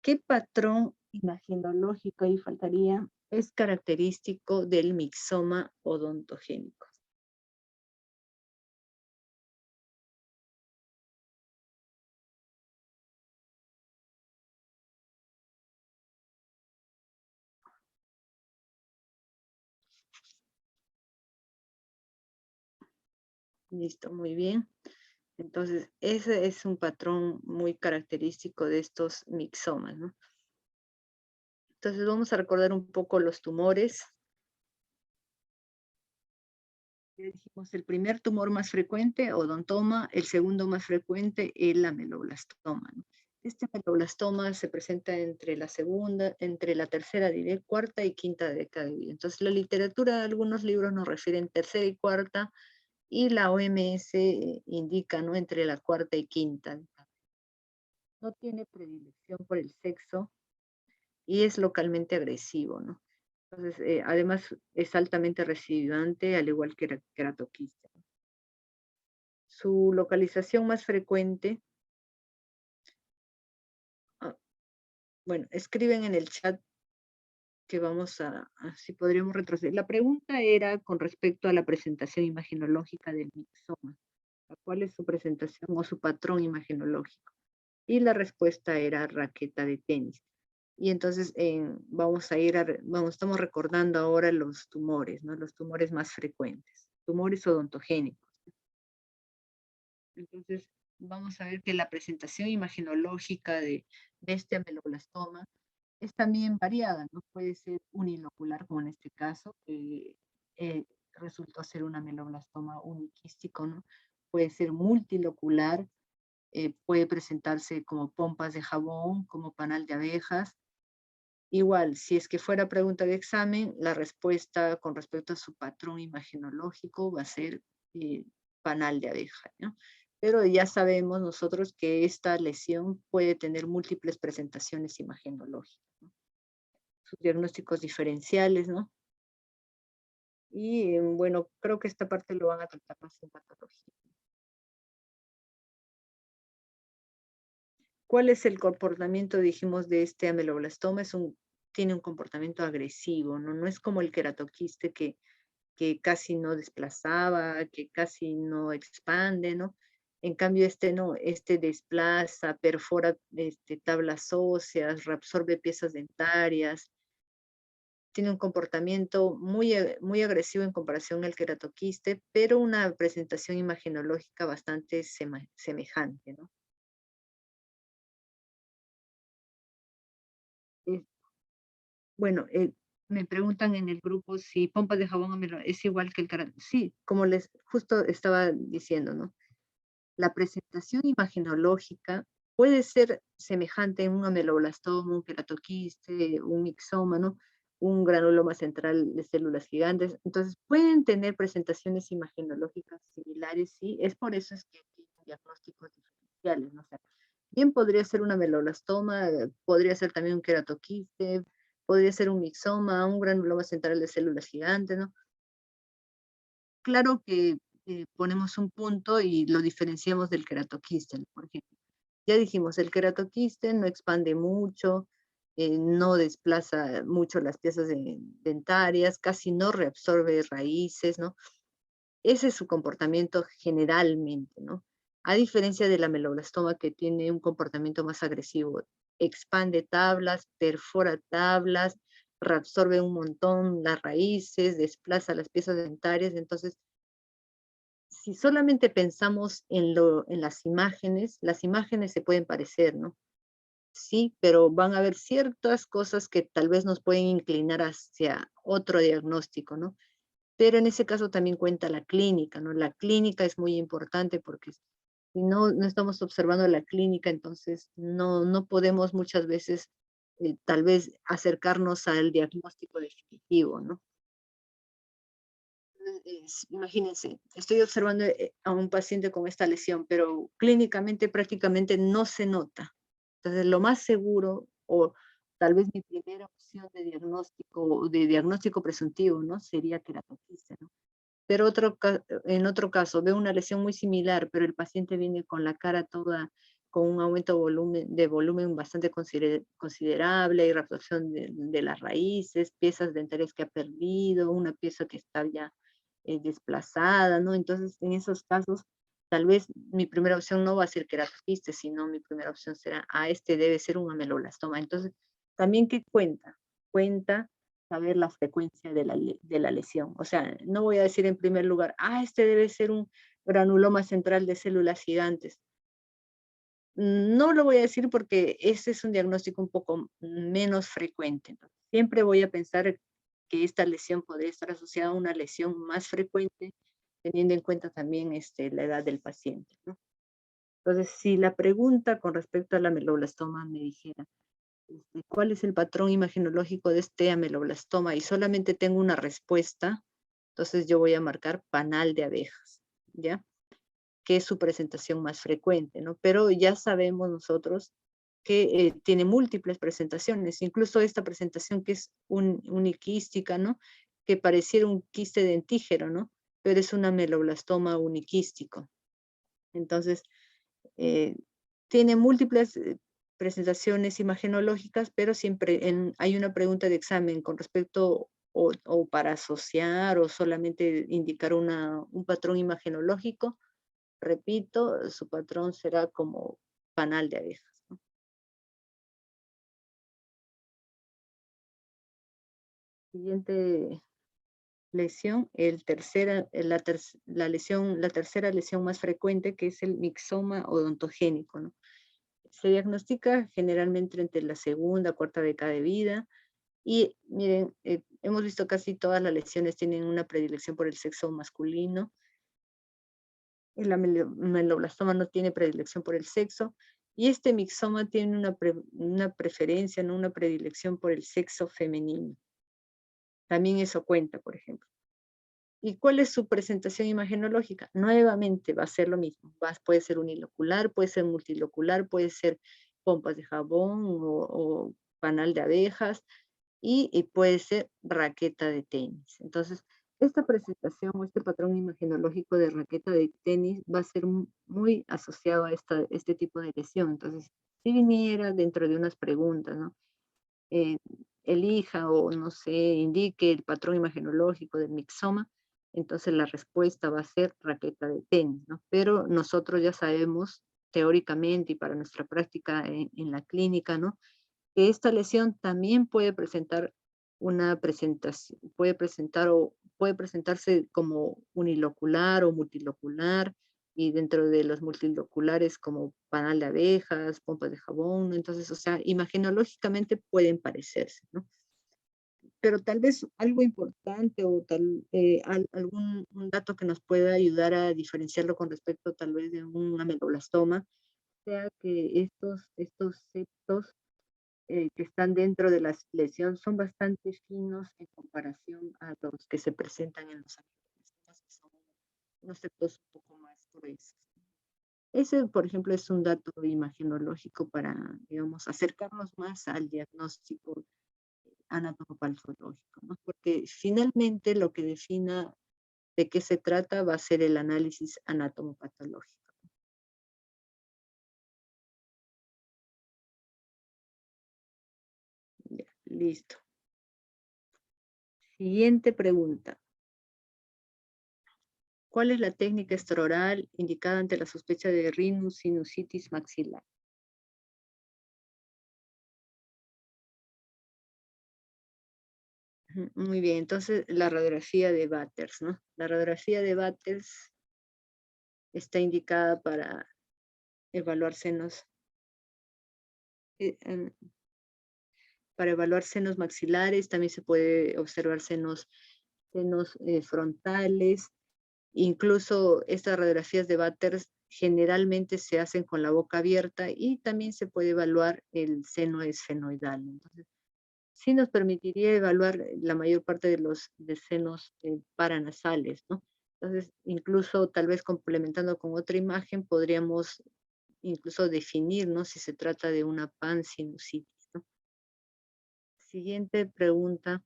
¿Qué patrón imagenológico, ahí faltaría, es característico del mixoma odontogénico? Listo, muy bien. Entonces, ese es un patrón muy característico de estos mixomas, ¿no? Entonces, vamos a recordar un poco los tumores. Ya dijimos, el primer tumor más frecuente, odontoma; el segundo más frecuente, el ameloblastoma, ¿no? Este ameloblastoma se presenta entre la tercera, diré, cuarta y quinta década de vida. Entonces, la literatura, algunos libros nos refieren tercera y cuarta, y la OMS indica, ¿no? Entre la cuarta y quinta. No tiene predilección por el sexo y es localmente agresivo, ¿no? Entonces, además es altamente recidivante, al igual que el queratoquiste. Su localización más frecuente, ah, bueno, escriben en el chat que si podríamos retroceder. La pregunta era con respecto a la presentación imaginológica del mixoma. ¿Cuál es su presentación o su patrón imaginológico? Y la respuesta era raqueta de tenis. Y entonces estamos recordando ahora los tumores, ¿no? Los tumores más frecuentes, tumores odontogénicos. Entonces, vamos a ver que la presentación imaginológica de este ameloblastoma es también variada, ¿no? Puede ser unilocular, como en este caso, que resultó ser un ameloblastoma uniquístico, ¿no? Puede ser multilocular, puede presentarse como pompas de jabón, como panal de abejas. Igual, si es que fuera pregunta de examen, la respuesta con respecto a su patrón imagenológico va a ser panal de abeja, ¿no? Pero ya sabemos nosotros que esta lesión puede tener múltiples presentaciones imagenológicas, ¿no? Sus diagnósticos diferenciales, ¿no? Y bueno, creo que esta parte lo van a tratar más en patología. ¿Cuál es el comportamiento, dijimos, de este ameloblastoma? Tiene un comportamiento agresivo, ¿no? No es como el queratoquiste que casi no desplazaba, que casi no expande, ¿no? En cambio, este no, este desplaza, perfora tablas óseas, reabsorbe piezas dentarias, tiene un comportamiento muy agresivo en comparación al queratoquiste, pero una presentación imagenológica bastante semejante, ¿no? Eh, bueno, me preguntan en el grupo si pompas de jabón es igual que el queratoquiste. Sí, como les justo estaba diciendo, ¿no? La presentación imagenológica puede ser semejante en un ameloblastoma, un queratoquiste, un mixoma, ¿no? Un granuloma central de células gigantes. Entonces, pueden tener presentaciones imagenológicas similares, sí. Es por eso es que tienen diagnósticos diferenciales, ¿no? O sea, bien podría ser un ameloblastoma, podría ser también un queratoquiste, podría ser un mixoma, un granuloma central de células gigantes, ¿no? Claro que ponemos un punto y lo diferenciamos del queratoquiste, por ejemplo. Ya dijimos, el queratoquiste no expande mucho, no desplaza mucho las piezas dentarias, casi no reabsorbe raíces, ¿no? Ese es su comportamiento generalmente, ¿no? A diferencia del ameloblastoma que tiene un comportamiento más agresivo, expande tablas, perfora tablas, reabsorbe un montón las raíces, desplaza las piezas dentarias, entonces si solamente pensamos en las imágenes se pueden parecer, ¿no? Sí, pero van a haber ciertas cosas que tal vez nos pueden inclinar hacia otro diagnóstico, ¿no? Pero en ese caso también cuenta la clínica, ¿no? La clínica es muy importante porque si no estamos observando la clínica, entonces no podemos muchas veces tal vez acercarnos al diagnóstico definitivo, ¿no? Imagínense, estoy observando a un paciente con esta lesión, pero clínicamente prácticamente no se nota. Entonces, lo más seguro, o tal vez mi primera opción de diagnóstico presuntivo, ¿no? Sería queratoquiste, ¿no? Pero en otro caso, veo una lesión muy similar, pero el paciente viene con la cara toda, con un aumento de volumen bastante considerable, y reabsorción de las raíces, piezas dentarias que ha perdido, una pieza que está ya desplazada, ¿no? Entonces, en esos casos, tal vez mi primera opción no va a ser queratoquiste, sino mi primera opción será, este debe ser un ameloblastoma. Entonces, también, ¿qué cuenta? Cuenta saber la frecuencia de la lesión. O sea, no voy a decir en primer lugar, este debe ser un granuloma central de células gigantes. No lo voy a decir porque ese es un diagnóstico un poco menos frecuente, ¿no? Siempre voy a pensar que esta lesión podría estar asociada a una lesión más frecuente, teniendo en cuenta también la edad del paciente, ¿no? Entonces, si la pregunta con respecto al ameloblastoma me dijera, ¿cuál es el patrón imagenológico de este ameloblastoma? Y solamente tengo una respuesta, entonces yo voy a marcar panal de abejas, ¿ya? Que es su presentación más frecuente, ¿no? Pero ya sabemos nosotros que tiene múltiples presentaciones, incluso esta presentación que es uniquística, ¿no? Que pareciera un quiste dentígero, ¿no? Pero es un ameloblastoma uniquístico. Entonces, eh, tiene múltiples presentaciones imagenológicas, pero siempre hay una pregunta de examen con respecto o para asociar o solamente indicar un patrón imagenológico. Repito, su patrón será como panal de abejas, ¿no? Siguiente lesión, la tercera lesión más frecuente, que es el mixoma odontogénico, ¿no? Se diagnostica generalmente entre la segunda, cuarta década de vida. Y miren, hemos visto casi todas las lesiones tienen una predilección por el sexo masculino. El ameloblastoma no tiene predilección por el sexo, y este mixoma tiene una preferencia, ¿no? Una predilección por el sexo femenino. También eso cuenta, por ejemplo. ¿Y cuál es su presentación imagenológica? Nuevamente va a ser lo mismo. Puede ser unilocular, puede ser multilocular, puede ser pompas de jabón o panal de abejas, y puede ser raqueta de tenis. Entonces, esta presentación o este patrón imagenológico de raqueta de tenis va a ser muy asociado a este tipo de lesión. Entonces, si viniera dentro de unas preguntas, ¿no? Eh, elija o no sé, indique el patrón imagenológico del mixoma, entonces la respuesta va a ser raqueta de tenis, ¿no? Pero nosotros ya sabemos teóricamente y para nuestra práctica en la clínica, ¿no? Que esta lesión también puede presentar una presentación, puede presentarse como unilocular o multilocular, y dentro de los multiloculares como panal de abejas, pompas de jabón, ¿no? Entonces, o sea, imagenológicamente pueden parecerse, ¿no? Pero tal vez algo importante o algún un dato que nos pueda ayudar a diferenciarlo con respecto tal vez de un ameloblastoma, sea que estos septos que están dentro de la lesión son bastante finos en comparación a los que se presentan en los ameloblastoma, que son unos septos un poco más gruesos. Ese, por ejemplo, es un dato imagenológico para, digamos, acercarnos más al diagnóstico anatomopatológico, ¿no? Porque finalmente lo que defina de qué se trata va a ser el análisis anatomopatológico. Ya, listo. Siguiente pregunta. ¿Cuál es la técnica extraoral indicada ante la sospecha de rhinosinusitis maxilar? Muy bien, entonces la radiografía de Batters, ¿no? La radiografía de Batters está indicada para evaluar senos, eh, em, para evaluar senos maxilares, también se puede observar senos frontales. Incluso estas radiografías de Batters generalmente se hacen con la boca abierta, y también se puede evaluar el seno esfenoidal. Entonces, sí nos permitiría evaluar la mayor parte de los de senos paranasales, ¿no? Entonces, incluso tal vez complementando con otra imagen, podríamos incluso definir, ¿no? Si se trata de una pansinusitis, ¿no? Siguiente pregunta.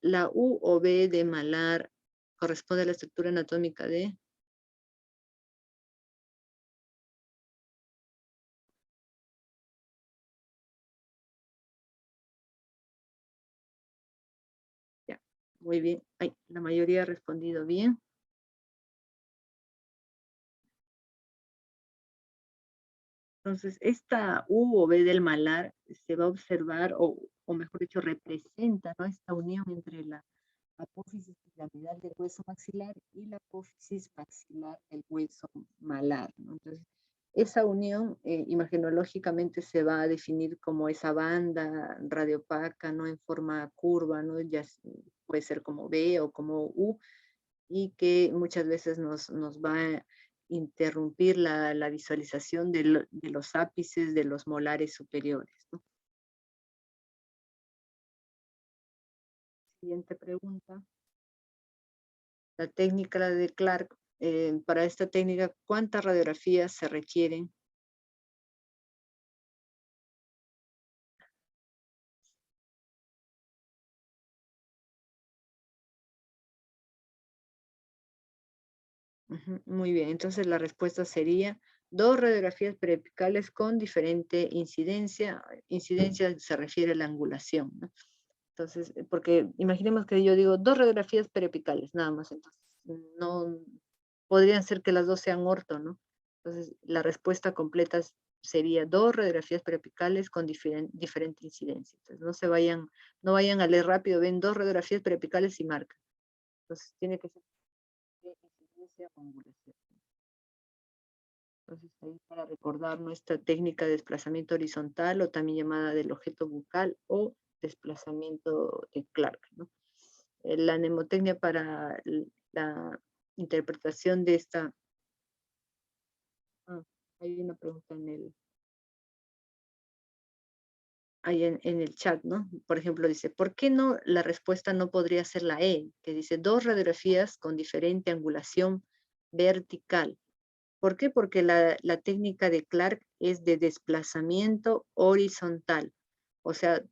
La U o B de malar corresponde a la estructura anatómica de... Ya, muy bien. Ay, la mayoría ha respondido bien. Entonces, esta U o B del malar se va a observar, o mejor dicho, representa, ¿no? Esta unión entre la apófisis piramidal del hueso maxilar y la apófisis maxilar del hueso malar, ¿no? Entonces, esa unión imagenológicamente se va a definir como esa banda radiopaca, ¿no? En forma curva, ¿no? Ya puede ser como B o como U, y que muchas veces nos va a interrumpir la visualización de los ápices de los molares superiores, ¿no? Siguiente pregunta. La técnica de Clark, para esta técnica, ¿cuántas radiografías se requieren? Ujú, muy bien, entonces la respuesta sería 2 radiografías periapicales con diferente incidencia. Incidencia se refiere a la angulación, ¿no? Entonces, porque imaginemos que yo digo 2 radiografías periapicales, nada más, entonces no podrían ser que las dos sean orto, ¿no? Entonces, la respuesta completa sería 2 radiografías periapicales con diferente incidencia. Entonces, no vayan a leer rápido, ven 2 radiografías periapicales y marcan. Entonces, tiene que ser de incidencia o angulación. Entonces, ahí para recordar nuestra técnica de desplazamiento horizontal, o también llamada del objeto bucal, o desplazamiento de Clark, ¿no? la mnemotecnia para la interpretación de esta. Ah, hay una pregunta en el chat, ¿no? Por ejemplo, dice, ¿por qué no la respuesta no podría ser la E? Que dice, dos radiografías con diferente angulación vertical. ¿Por qué? Porque la técnica de Clark es de desplazamiento horizontal. O sea,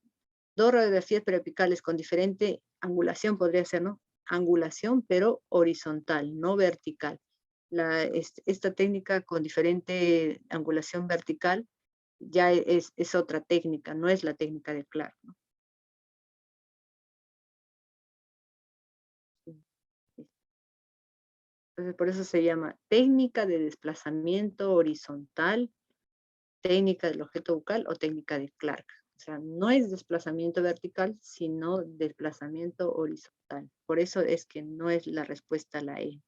dos radiografías periapicales con diferente angulación podría ser, ¿no? Angulación, pero horizontal, no vertical. Esta técnica con diferente angulación vertical ya es otra técnica, no es la técnica de Clark, ¿no? Entonces, por eso se llama técnica de desplazamiento horizontal, técnica del objeto bucal o técnica de Clark. O sea, no es desplazamiento vertical, sino desplazamiento horizontal. Por eso es que no es la respuesta a la E.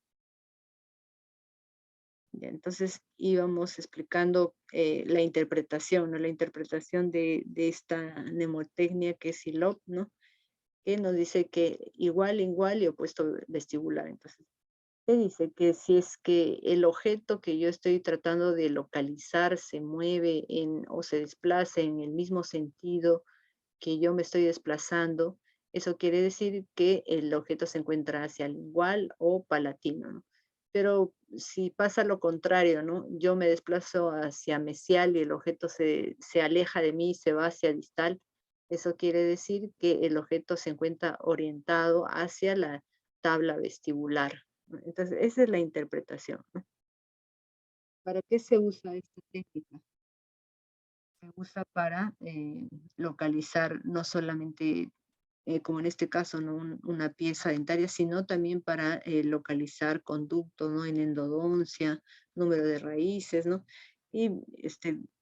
Ya, entonces íbamos explicando la interpretación, ¿no? La interpretación de esta mnemotecnia que es SILOP, ¿no? Que nos dice que igual y opuesto vestibular. Entonces, ¿qué dice? Que si es que el objeto que yo estoy tratando de localizar se mueve o se desplaza en el mismo sentido que yo me estoy desplazando, eso quiere decir que el objeto se encuentra hacia el igual o palatino, ¿no? Pero si pasa lo contrario, ¿no? Yo me desplazo hacia mesial y el objeto se aleja de mí y se va hacia distal, eso quiere decir que el objeto se encuentra orientado hacia la tabla vestibular, ¿no? Entonces, esa es la interpretación, ¿no? ¿Para qué se usa esta técnica? Se usa para localizar no solamente, como en este caso, ¿no? Una pieza dentaria, sino también para localizar conductos, ¿no? En endodoncia, número de raíces, ¿no? Y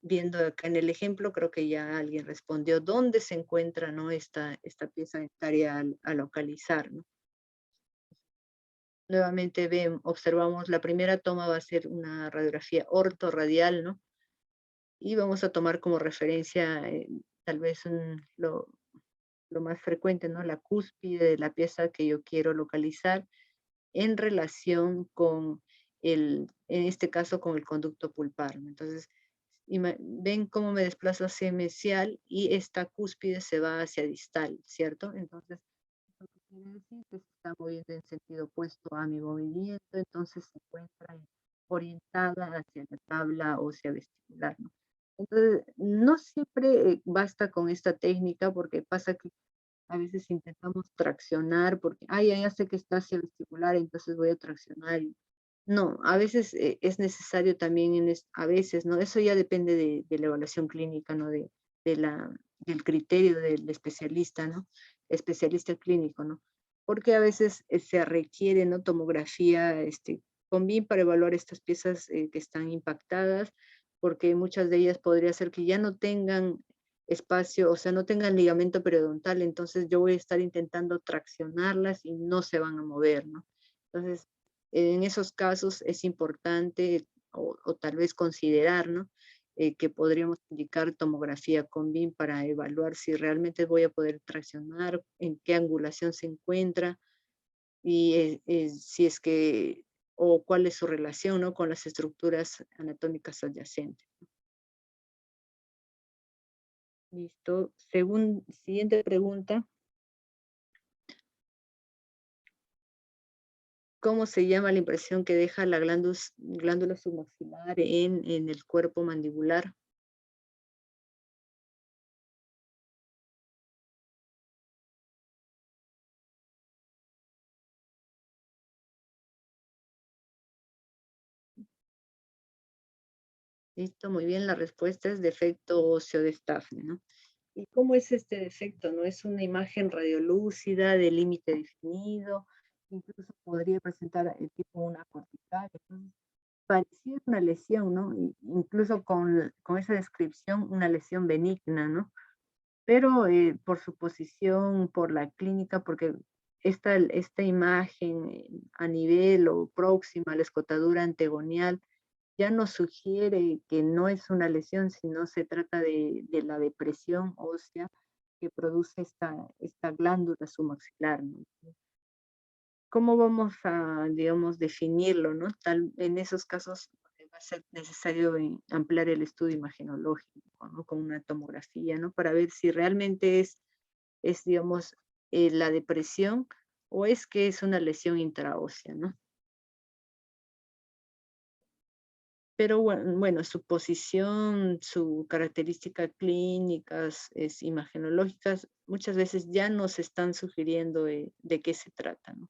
viendo acá en el ejemplo, creo que ya alguien respondió dónde se encuentra, ¿no? esta pieza dentaria a localizar, ¿no? Nuevamente observamos, la primera toma va a ser una radiografía ortorradial, ¿no? Y vamos a tomar como referencia tal vez lo más frecuente, ¿no? La cúspide de la pieza que yo quiero localizar en relación con en este caso, con el conducto pulpar, ¿no? Entonces, ven cómo me desplazo hacia mesial y esta cúspide se va hacia distal, ¿cierto? Entonces, lo que quiere decir que se está moviendo en sentido opuesto a mi movimiento, entonces se encuentra orientada hacia la tabla ósea vestibular, ¿no? Entonces, no siempre basta con esta técnica porque pasa que a veces intentamos traccionar porque, ay, ya sé que está hacia el vestibular, entonces voy a traccionar. No, a veces es necesario también, a veces, ¿no? Eso ya depende de la evaluación clínica, ¿no? Del criterio del especialista, ¿no? Especialista clínico, ¿no? Porque a veces se requiere, ¿no? Tomografía, con BIM para evaluar estas piezas que están impactadas, porque muchas de ellas podría ser que ya no tengan espacio, o sea, no tengan ligamento periodontal, entonces yo voy a estar intentando traccionarlas y no se van a mover, ¿no? Entonces, en esos casos es importante o tal vez considerar, ¿no? Que podríamos indicar tomografía con BIM para evaluar si realmente voy a poder traccionar, en qué angulación se encuentra y si es que, o cuál es su relación, ¿no? Con las estructuras anatómicas adyacentes. Listo. Siguiente pregunta. ¿Cómo se llama la impresión que deja la glándula submaxilar en el cuerpo mandibular? Listo, muy bien, la respuesta es defecto óseo de Stafford, ¿no? ¿Y cómo es este defecto? ¿No es una imagen radiolúcida de límite definido? Incluso podría presentar el tipo una cortical. Entonces, parecía una lesión, ¿no? Incluso con esa descripción, una lesión benigna, ¿no? Pero por su posición, por la clínica, porque esta imagen a nivel o próxima a la escotadura antegonial ya nos sugiere que no es una lesión, sino se trata de la depresión ósea que produce esta glándula submaxilar, ¿no? ¿Cómo vamos a, digamos, definirlo, no? En esos casos va a ser necesario ampliar el estudio imagenológico, ¿no? Con una tomografía, ¿no? Para ver si realmente digamos, la depresión o es que es una lesión intraósea, ¿no? Pero bueno, su posición, su característica clínicas, imagenológicas, muchas veces ya nos están sugiriendo de qué se trata, ¿no?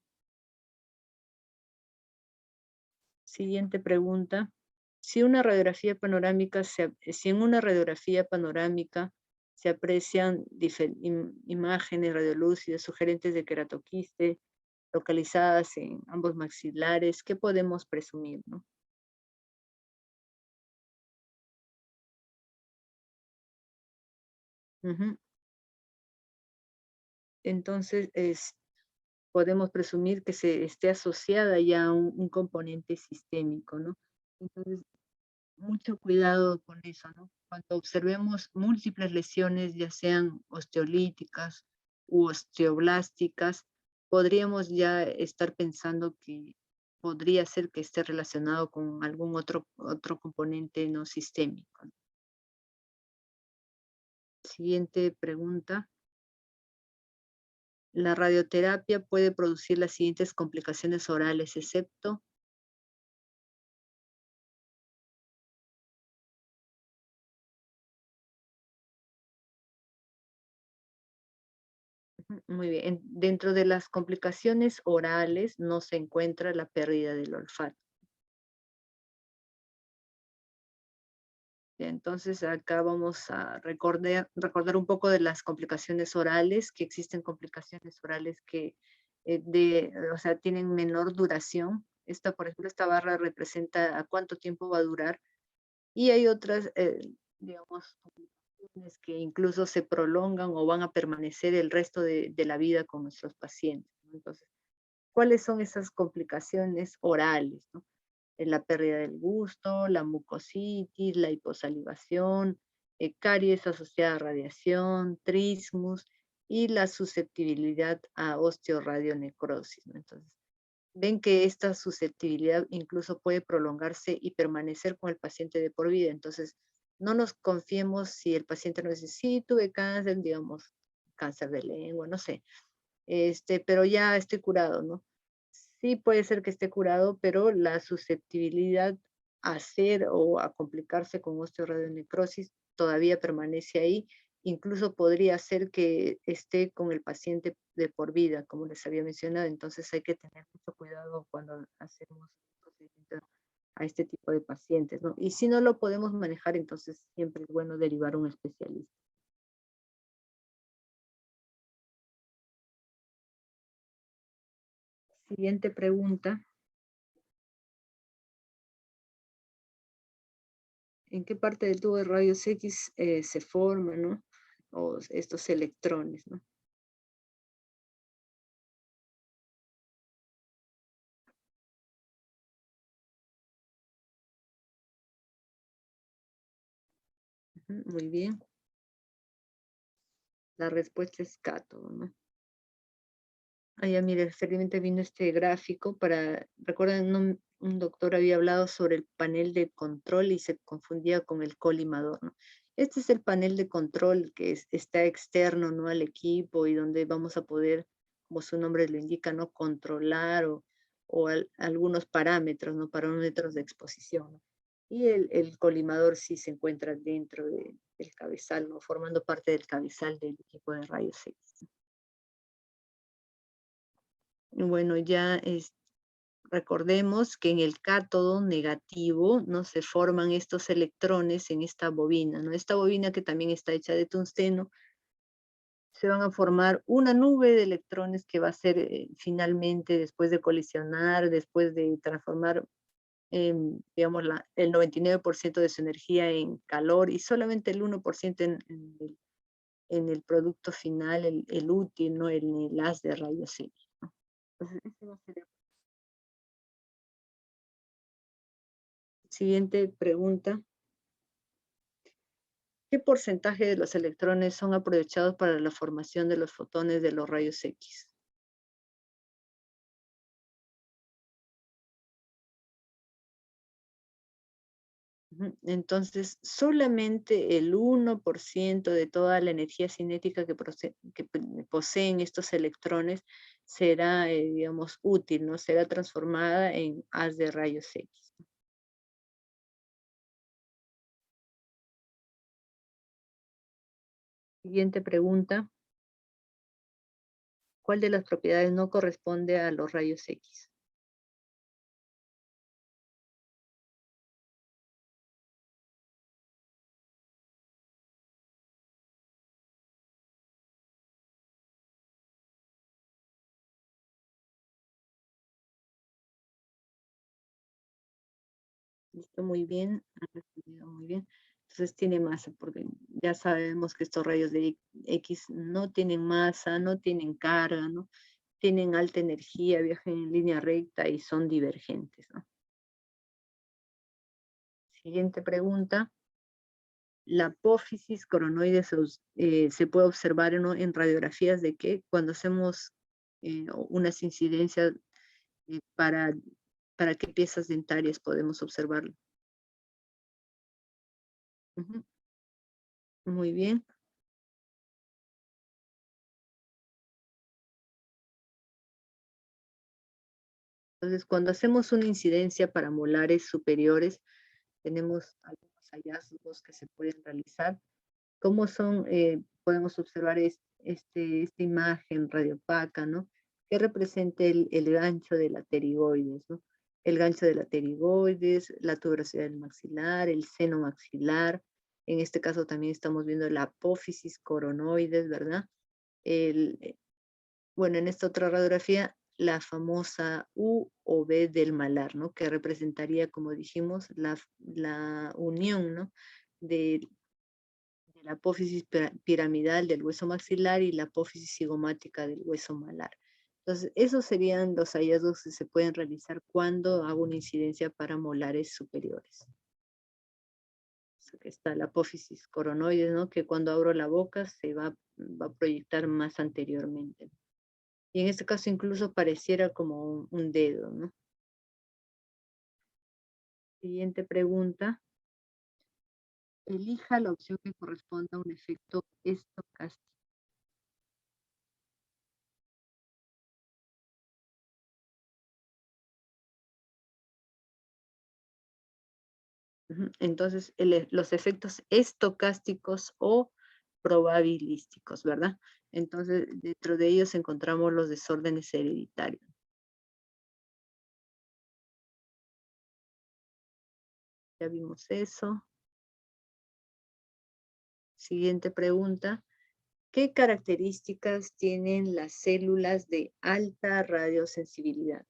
Siguiente pregunta. Si en una radiografía panorámica se aprecian imágenes radiolúcidas sugerentes de queratoquiste localizadas en ambos maxilares, ¿qué podemos presumir, no? Ujú. Entonces, podemos presumir que se esté asociada ya a un componente sistémico, ¿no? Entonces, mucho cuidado con eso, ¿no? Cuando observemos múltiples lesiones, ya sean osteolíticas u osteoblásticas, podríamos ya estar pensando que podría ser que esté relacionado con algún otro componente no sistémico, ¿no? Siguiente pregunta. La radioterapia puede producir las siguientes complicaciones orales, excepto. Muy bien. Dentro de las complicaciones orales no se encuentra la pérdida del olfato. Entonces acá vamos a recordar un poco de las complicaciones orales, que existen complicaciones orales que o sea, tienen menor duración. Esta, por ejemplo, esta barra representa a cuánto tiempo va a durar. Y hay otras, digamos, complicaciones que incluso se prolongan o van a permanecer el resto de la vida con nuestros pacientes, ¿no? Entonces, ¿cuáles son esas complicaciones orales, no? La pérdida del gusto, la mucositis, la hiposalivación, caries asociada a radiación, trismus y la susceptibilidad a osteoradionecrosis, ¿no? Entonces, ven que esta susceptibilidad incluso puede prolongarse y permanecer con el paciente de por vida. Entonces, no nos confiemos si el paciente nos dice, sí, tuve cáncer, digamos, cáncer de lengua, no sé, pero ya estoy curado, ¿no? Sí puede ser que esté curado, pero la susceptibilidad a ser o a complicarse con osteoradionecrosis todavía permanece ahí. Incluso podría ser que esté con el paciente de por vida, como les había mencionado. Entonces hay que tener mucho cuidado cuando hacemos un procedimiento a este tipo de pacientes, ¿no? Y si no lo podemos manejar, entonces siempre es bueno derivar a un especialista. Siguiente pregunta. ¿En qué parte del tubo de rayos X se forman, ¿no? O estos electrones, ¿no? Ujú, muy bien. La respuesta es cátodo, ¿no? Ah, ya, mire, excelente vino este gráfico para, recuerden, un doctor había hablado sobre el panel de control y se confundía con el colimador, ¿no? Este es el panel de control que está externo, ¿no? Al equipo y donde vamos a poder, como su nombre lo indica, ¿no? Controlar algunos parámetros, ¿no? Parámetros de exposición, ¿no? Y el colimador sí se encuentra dentro del cabezal, ¿no? Formando parte del cabezal del equipo de rayos X. Bueno, ya recordemos que en el cátodo negativo no se forman estos electrones en esta bobina, ¿no? Esta bobina que también está hecha de tungsteno, se van a formar una nube de electrones que va a ser finalmente, después de colisionar, después de transformar, digamos, el 99% de su energía en calor y solamente el 1% en el producto final, el útil, ¿no? El haz de rayos X, ¿no? Entonces, ese va a ser. Siguiente pregunta. ¿Qué porcentaje de los electrones son aprovechados para la formación de los fotones de los rayos X? Ujú. Entonces, solamente el 1% de toda la energía cinética que poseen estos electrones será, digamos, útil, ¿no? Será transformada en haz de rayos X. Siguiente pregunta. ¿Cuál de las propiedades no corresponde a los rayos X? Listo, muy bien. Ha respondido muy bien. Entonces tiene masa, porque ya sabemos que estos rayos de X no tienen masa, no tienen carga, ¿no? Tienen alta energía, viajan en línea recta y son divergentes, ¿no? Siguiente pregunta. La apófisis coronoide se puede observar en radiografías de que cuando hacemos unas incidencias eh, para, para qué piezas dentarias podemos observarlo. Ujú. Muy bien. Entonces, cuando hacemos una incidencia para molares superiores, tenemos algunos hallazgos que se pueden realizar. ¿Cómo son? Podemos observar esta imagen radiopaca, ¿no? Que representa el gancho de la pterigoides, ¿no? El gancho de la pterigoides, la tuberosidad del maxilar, el seno maxilar. En este caso también estamos viendo la apófisis coronoides, ¿verdad? El, bueno, en esta otra radiografía, la famosa U o B del malar, ¿no? Que representaría, como dijimos, la unión, ¿no? De la apófisis piramidal del hueso maxilar y la apófisis cigomática del hueso malar. Entonces, esos serían los hallazgos que se pueden realizar cuando hago una incidencia para molares superiores. Aquí está la apófisis coronoides, ¿no? Que cuando abro la boca va a proyectar más anteriormente. Y en este caso incluso pareciera como un dedo, ¿no? Siguiente pregunta. Elija la opción que corresponda a un efecto estocástico. Ujú. Entonces, los efectos estocásticos o probabilísticos, ¿verdad? Entonces, dentro de ellos encontramos los desórdenes hereditarios. Ya vimos eso. Siguiente pregunta. ¿Qué características tienen las células de alta radiosensibilidad?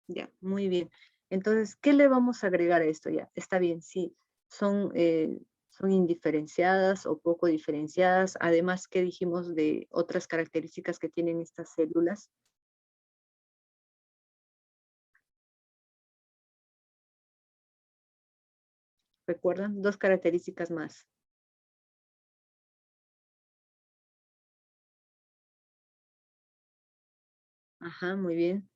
Ya, muy bien. Entonces, ¿qué le vamos a agregar a esto ya? Está bien, sí, son, son indiferenciadas o poco diferenciadas. Además, ¿qué dijimos de otras características que tienen estas células? ¿Recuerdan? Dos características más. Ajá, muy bien.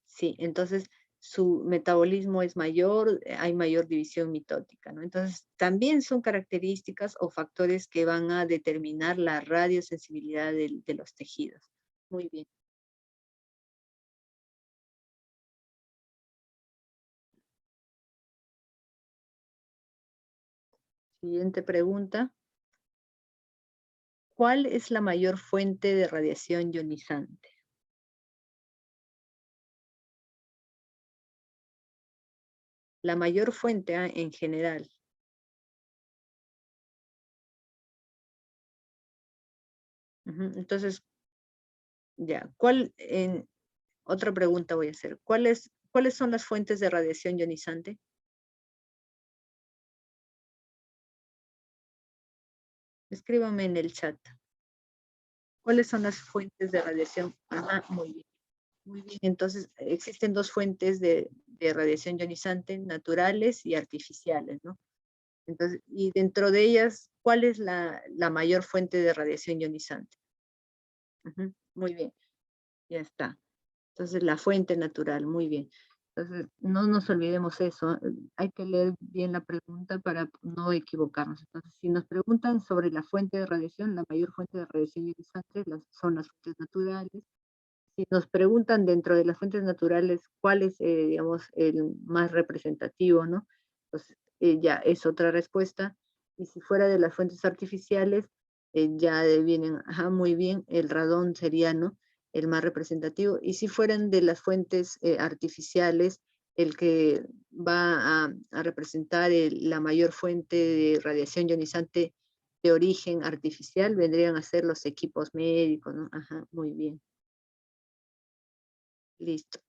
Sí, entonces su metabolismo es mayor, hay mayor división mitótica, ¿no? Entonces, también son características o factores que van a determinar la radiosensibilidad de los tejidos. Muy bien. Siguiente pregunta. ¿Cuál es la mayor fuente de radiación ionizante? La mayor fuente en general. Ujú. Entonces, ya, otra pregunta voy a hacer. ¿Cuáles son las fuentes de radiación ionizante? Escríbame en el chat. ¿Cuáles son las fuentes de radiación? Ajá, muy bien. Muy bien, entonces existen dos fuentes de radiación ionizante, naturales y artificiales, ¿no? Entonces, y dentro de ellas, ¿cuál es la mayor fuente de radiación ionizante? Ujú, muy bien, ya está. Entonces, la fuente natural, muy bien. Entonces, no nos olvidemos eso. Hay que leer bien la pregunta para no equivocarnos. Entonces, si nos preguntan sobre la fuente de radiación, la mayor fuente de radiación ionizante son las fuentes naturales. Si nos preguntan dentro de las fuentes naturales cuál es, digamos, el más representativo, ¿no? Pues ya es otra respuesta. Y si fuera de las fuentes artificiales, ya vienen, ajá, muy bien, el radón sería, ¿no? El más representativo. Y si fueran de las fuentes artificiales, el que va a representar la mayor fuente de radiación ionizante de origen artificial, vendrían a ser los equipos médicos, ¿no? Ajá, muy bien. Listo.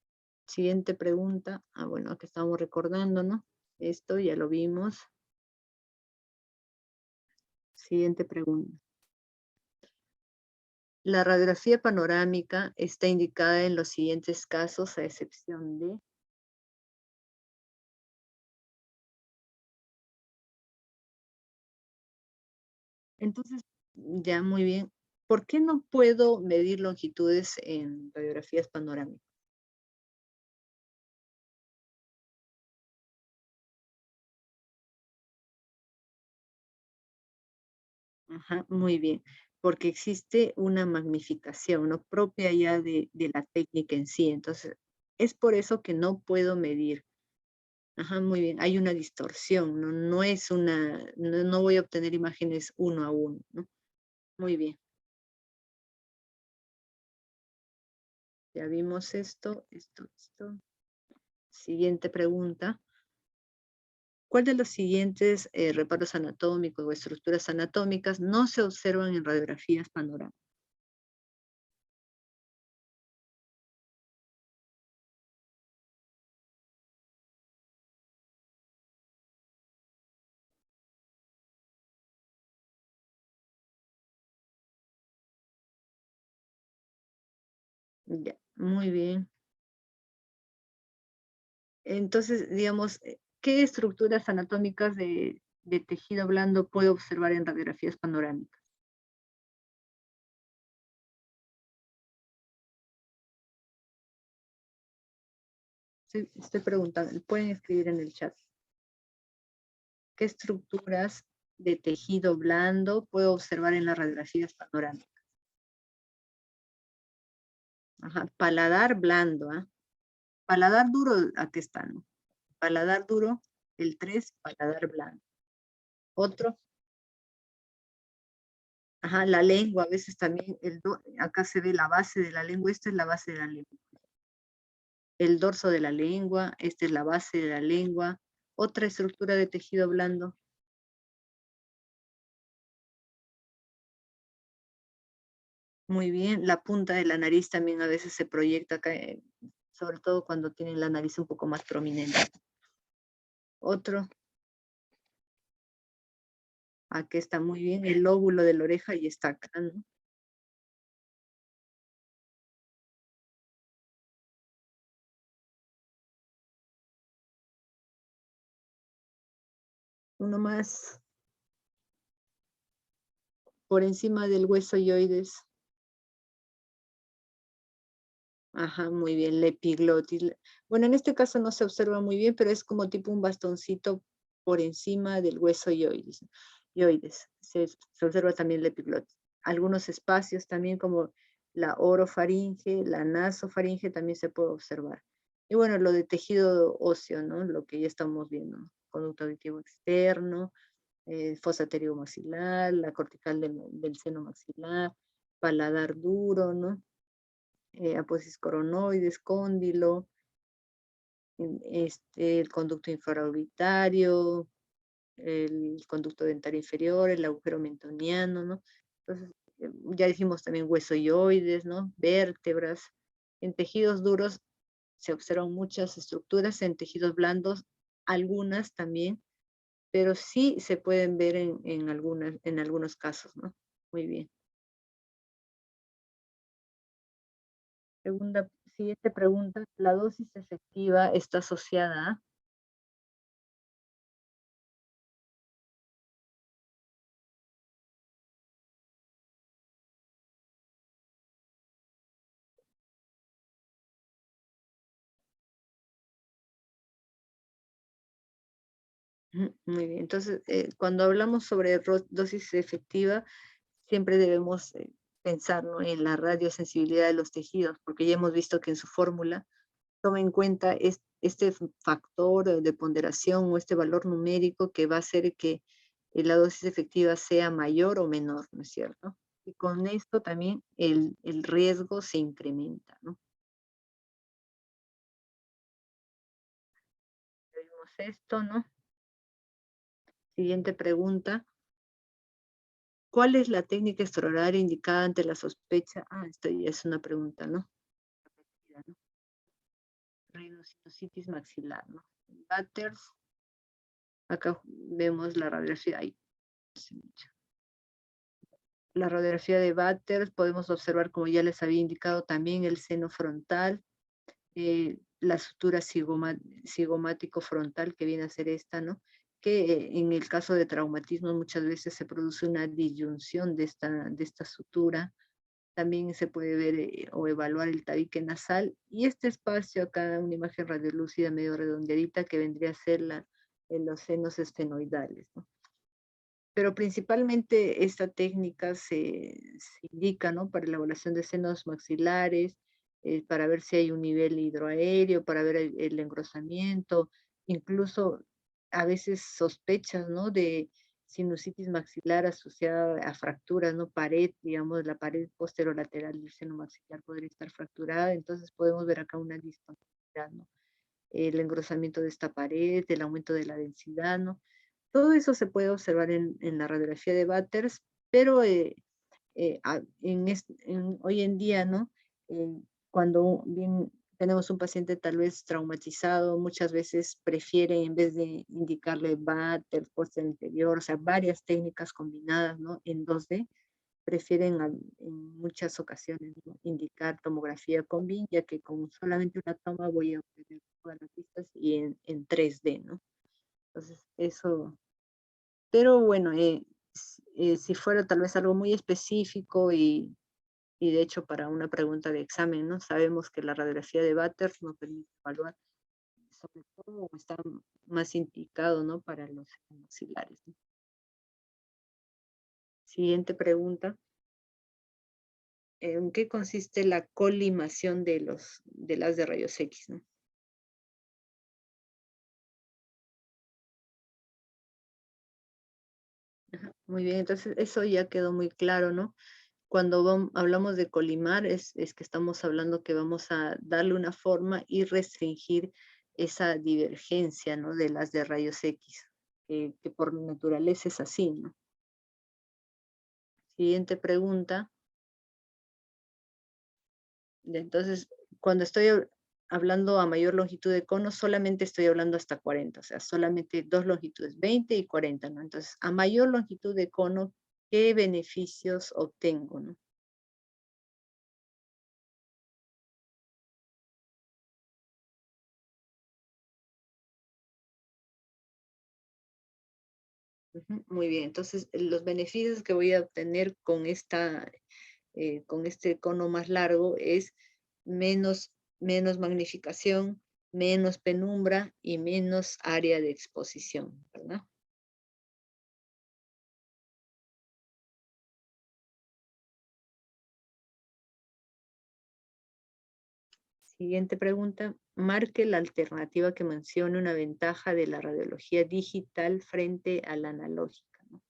Siguiente pregunta. Ah, bueno, aquí estamos recordando, ¿no? Esto ya lo vimos. Siguiente pregunta. La radiografía panorámica está indicada en los siguientes casos, a excepción de... Entonces, ya muy bien. ¿Por qué no puedo medir longitudes en radiografías panorámicas? Ajá, muy bien. Porque existe una magnificación, ¿no? Propia ya de la técnica en sí. Entonces, es por eso que no puedo medir. Ajá, muy bien. Hay una distorsión, no, no es una, no, no voy a obtener imágenes uno a uno, ¿no? Muy bien. Ya vimos esto. Siguiente pregunta. ¿Cuál de los siguientes reparos anatómicos o estructuras anatómicas no se observan en radiografías panorámicas? Ya, muy bien. Entonces, digamos, ¿qué estructuras anatómicas de tejido blando puedo observar en radiografías panorámicas? Sí, estoy preguntando, pueden escribir en el chat. ¿Qué estructuras de tejido blando puedo observar en las radiografías panorámicas? Ajá, paladar blando, ¿ah? Paladar duro, aquí está, ¿no? Paladar duro, el 3, paladar blando. Otro, ajá, la lengua, a veces también, acá se ve la base de la lengua, esta es la base de la lengua. El dorso de la lengua, esta es la base de la lengua. Otra estructura de tejido blando, muy bien. La punta de la nariz también a veces se proyecta acá, sobre todo cuando tienen la nariz un poco más prominente. Otro, aquí está muy bien, el lóbulo de la oreja y está acá, ¿no? Uno más por encima del hueso yoides. Ajá, muy bien, la epiglotis. Bueno, en este caso no se observa muy bien, pero es como tipo un bastoncito por encima del hueso yoides. Se observa también la epiglotis. Algunos espacios también como la orofaringe, la nasofaringe también se puede observar. Y bueno, lo de tejido óseo, ¿no? Lo que ya estamos viendo. Conducto auditivo externo, fosa maxilar, la cortical del seno maxilar, paladar duro, ¿no? Aposis coronoides, cóndilo, el conducto infraorbitario, el conducto dentario inferior, el agujero mentoniano, ¿no? Entonces, ya dijimos también huesoioides, ¿no? Vértebras. En tejidos duros se observan muchas estructuras, en tejidos blandos algunas también, pero sí se pueden ver en algunos casos, ¿no? Muy bien. Segunda, Siguiente pregunta. ¿La dosis efectiva está asociada a? Muy bien. Entonces, cuando hablamos sobre dosis efectiva, siempre debemos pensar, ¿no?, en la radiosensibilidad de los tejidos, porque ya hemos visto que en su fórmula toma en cuenta este factor de ponderación o este valor numérico que va a hacer que la dosis efectiva sea mayor o menor, ¿no es cierto? Y con esto también el riesgo se incrementa, ¿no? Vemos esto, ¿no? Siguiente pregunta. ¿Cuál es la técnica extraordinaria indicada ante la sospecha? Esto ya es una pregunta, ¿no? Repetida, ¿no? Rhinosinusitis maxilar, ¿no? Batters, acá vemos la radiografía. Ahí, la radiografía de Batters, podemos observar, como ya les había indicado, también el seno frontal, la sutura cigomático frontal, que viene a ser esta, ¿no? Que en el caso de traumatismo muchas veces se produce una disyunción de esta sutura. También se puede ver o evaluar el tabique nasal y este espacio acá, una imagen radiolúcida medio redondeadita que vendría a ser en los senos esfenoidales, ¿no? Pero principalmente esta técnica se indica, ¿no?, para la evaluación de senos maxilares, para ver si hay un nivel hidroaéreo, para ver el engrosamiento, incluso a veces sospechas, ¿no?, de sinusitis maxilar asociada a fracturas, ¿no? Pared, digamos, la pared posterolateral del seno maxilar podría estar fracturada, entonces podemos ver acá una disponibilidad, ¿no? El engrosamiento de esta pared, el aumento de la densidad, ¿no? Todo eso se puede observar en la radiografía de Batters, pero hoy en día, ¿no? Cuando bien tenemos un paciente tal vez traumatizado, muchas veces prefiere, en vez de indicarle Batters, poste anterior, o sea, varias técnicas combinadas, ¿no?, en 2D, prefieren en muchas ocasiones, ¿no?, indicar tomografía con BIM, ya que con solamente una toma voy a obtener todas las pistas y en 3D, ¿no? Entonces, eso, pero bueno, si fuera tal vez algo muy específico y de hecho para una pregunta de examen, ¿no? Sabemos que la radiografía de Batters nos permite evaluar, sobre todo está más indicado, ¿no?, para los maxilares, ¿no? Siguiente pregunta. ¿En qué consiste la colimación de las de rayos X, ¿no? Ajá, muy bien, entonces eso ya quedó muy claro, ¿no? Cuando hablamos de colimar es que estamos hablando que vamos a darle una forma y restringir esa divergencia, ¿no?, de las de rayos X, que por naturaleza es así, ¿no? Siguiente pregunta. Entonces, cuando estoy hablando a mayor longitud de cono, solamente estoy hablando hasta 40, o sea, solamente dos longitudes, 20 y 40, ¿no? Entonces, a mayor longitud de cono, ¿qué beneficios obtengo, no? Ujú, muy bien, entonces los beneficios que voy a obtener con este cono más largo es menos magnificación, menos penumbra y menos área de exposición, ¿verdad? Siguiente pregunta. Marque la alternativa que mencione una ventaja de la radiología digital frente a la analógica, ¿no?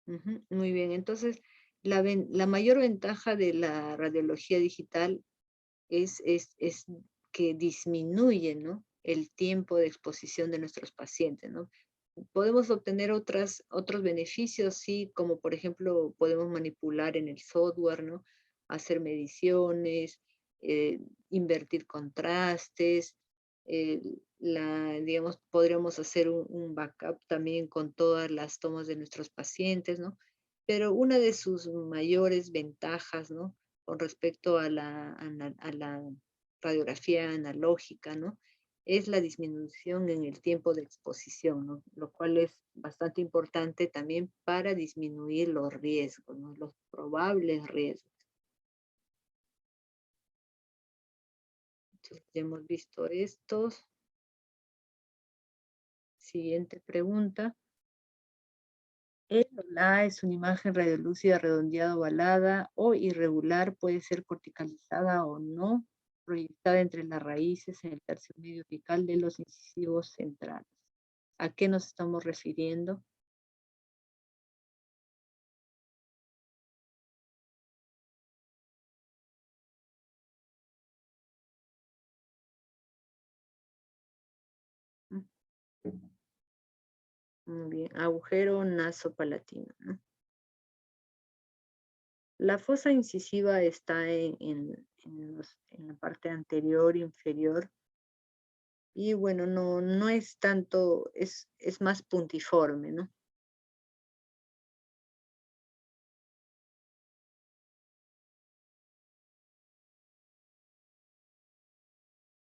Ujú, muy bien, entonces la mayor ventaja de la radiología digital es que disminuye, ¿no?, el tiempo de exposición de nuestros pacientes, ¿no? Podemos obtener otros beneficios, sí, como por ejemplo podemos manipular en el software, ¿no?, hacer mediciones, invertir contrastes, digamos, podríamos hacer un backup también con todas las tomas de nuestros pacientes, ¿no? Pero una de sus mayores ventajas, ¿no? Con respecto a la radiografía analógica, ¿no? Es la disminución en el tiempo de exposición, ¿no? Lo cual es bastante importante también para disminuir los riesgos, ¿no? Los probables riesgos. Entonces, ya hemos visto estos. Siguiente pregunta. El OLA es una imagen radiolúcida redondeada, ovalada o irregular, puede ser corticalizada o no, proyectada entre las raíces en el tercio medio apical de los incisivos centrales. ¿A qué nos estamos refiriendo? Muy bien, agujero nasopalatino, ¿no? La fosa incisiva está en la parte anterior, inferior, y bueno, no es tanto, es más puntiforme, ¿no?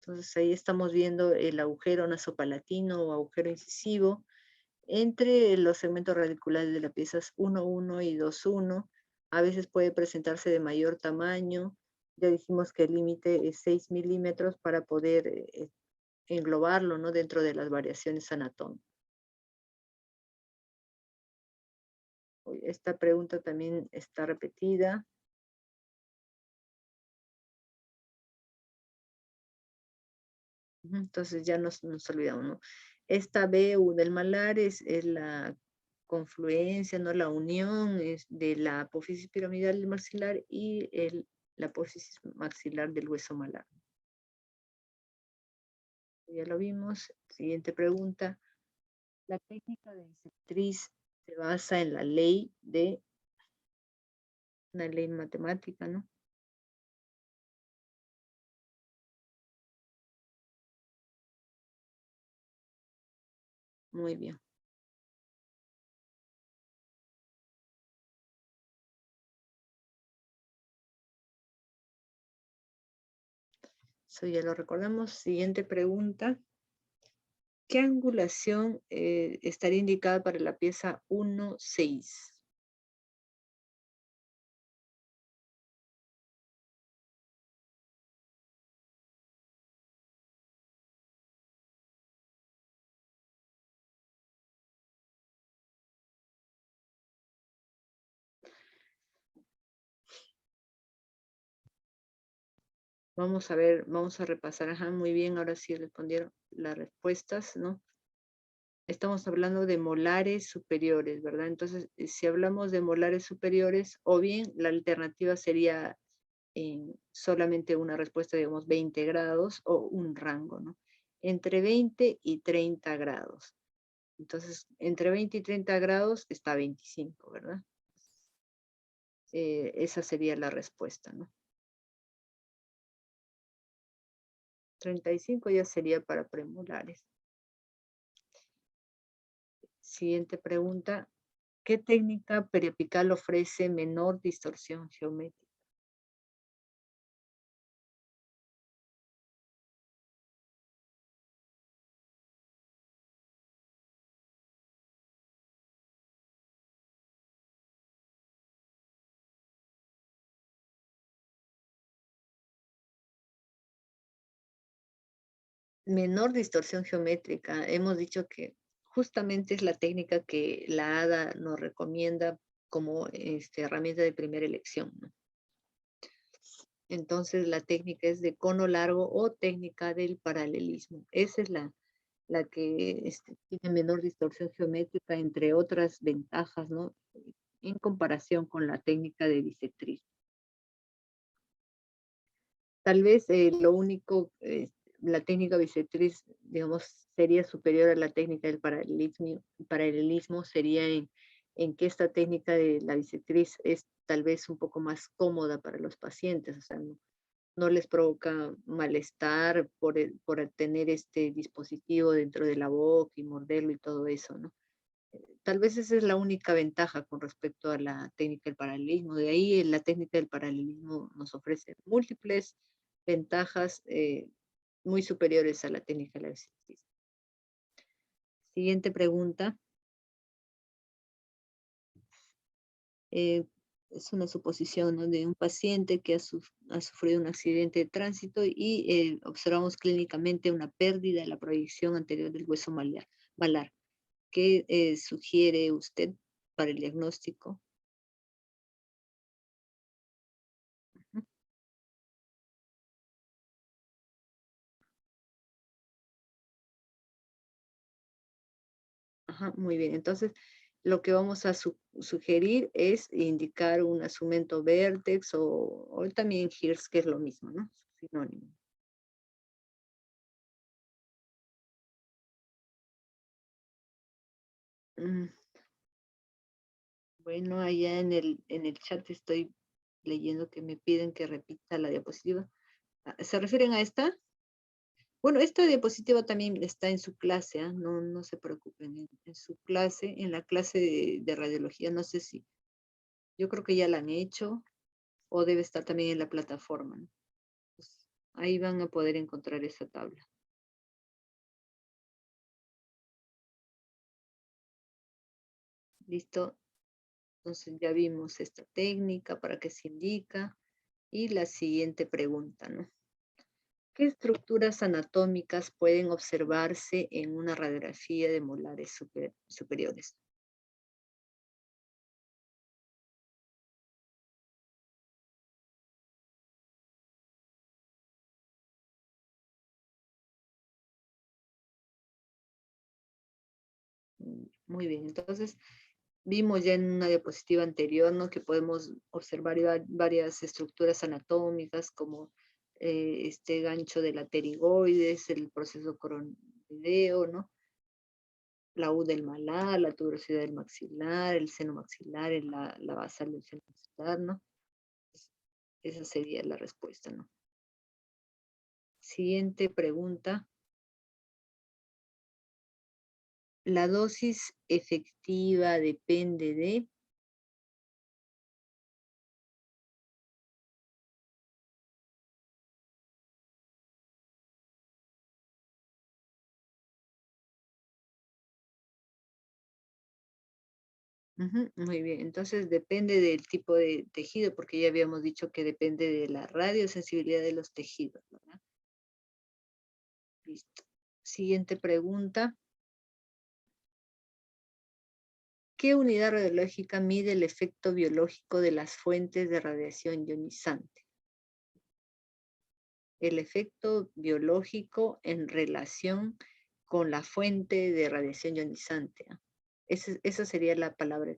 Entonces ahí estamos viendo el agujero nasopalatino o agujero incisivo entre los segmentos radiculares de las piezas 1,1 y 2,1. A veces puede presentarse de mayor tamaño. Ya dijimos que el límite es 6 milímetros para poder englobarlo, ¿no? Dentro de las variaciones anatómicas. Esta pregunta también está repetida. Entonces ya nos olvidamos, ¿no? Esta BU del malar es la confluencia, ¿no? La unión es de la apófisis piramidal del maxilar y la apófisis maxilar del hueso malar. Ya lo vimos. Siguiente pregunta. La técnica de bisectriz se basa en la ley de una ley matemática, ¿no? Muy bien. Eso ya lo recordamos. Siguiente pregunta. ¿Qué angulación estaría indicada para la pieza 1,6? Vamos a ver, vamos a repasar. Ajá, muy bien, ahora sí respondieron las respuestas, ¿no? Estamos hablando de molares superiores, ¿verdad? Entonces, si hablamos de molares superiores, o bien la alternativa sería solamente una respuesta, digamos, 20 grados o un rango, ¿no? Entre 20 y 30 grados. Entonces, entre 20 y 30 grados está 25, ¿verdad? Esa sería la respuesta, ¿no? 35 ya sería para premolares. Siguiente pregunta. ¿Qué técnica periapical ofrece menor distorsión geométrica? Menor distorsión geométrica. Hemos dicho que justamente es la técnica que la ADA nos recomienda como herramienta de primera elección, ¿no? Entonces la técnica es de cono largo o técnica del paralelismo. Esa es la que tiene menor distorsión geométrica, entre otras ventajas, ¿no? En comparación con la técnica de bisectriz. Tal vez lo único, la técnica bisectriz, digamos, sería superior a la técnica del paralelismo sería en que esta técnica de la bisectriz es tal vez un poco más cómoda para los pacientes, o sea, no les provoca malestar por tener este dispositivo dentro de la boca y morderlo y todo eso, ¿no? Tal vez esa es la única ventaja con respecto a la técnica del paralelismo. De ahí la técnica del paralelismo nos ofrece múltiples ventajas muy superiores a la técnica del escepticismo. Siguiente pregunta. Es una suposición, ¿no?, de un paciente que ha sufrido un accidente de tránsito y observamos clínicamente una pérdida de la proyección anterior del hueso malar. ¿Qué sugiere usted para el diagnóstico? Ujú. Ajá, muy bien. Entonces, lo que vamos a sugerir es indicar un asumento vértex o también Hirsch, que es lo mismo, ¿no? Sinónimo. Mm, Bueno, allá en el chat estoy leyendo que me piden que repita la diapositiva. Ah, ¿se refieren a esta? Bueno, esta diapositiva también está en su clase, ¿ah? No, no se preocupen, en su clase, en la clase de radiología, no sé si, yo creo que ya la han hecho o debe estar también en la plataforma, ¿no? Pues, ahí van a poder encontrar esa tabla. ¿Listo? Entonces ya vimos esta técnica, para qué se indica, y la siguiente pregunta, ¿no? ¿Qué estructuras anatómicas pueden observarse en una radiografía de molares superiores? Muy bien, entonces vimos ya en una diapositiva anterior, ¿no?, que podemos observar varias estructuras anatómicas como este gancho de la pterigoides, el proceso coronoideo, ¿no? La U del malar, la tuberosidad del maxilar, el seno maxilar, la basal del seno maxilar, ¿no? Esa sería la respuesta, ¿no? Siguiente pregunta. La dosis efectiva depende de... Ujú, muy bien, entonces depende del tipo de tejido, porque ya habíamos dicho que depende de la radiosensibilidad de los tejidos, ¿verdad? Listo. Siguiente pregunta. ¿Qué unidad radiológica mide el efecto biológico de las fuentes de radiación ionizante? El efecto biológico en relación con la fuente de radiación ionizante, ¿ah? Esa sería la palabra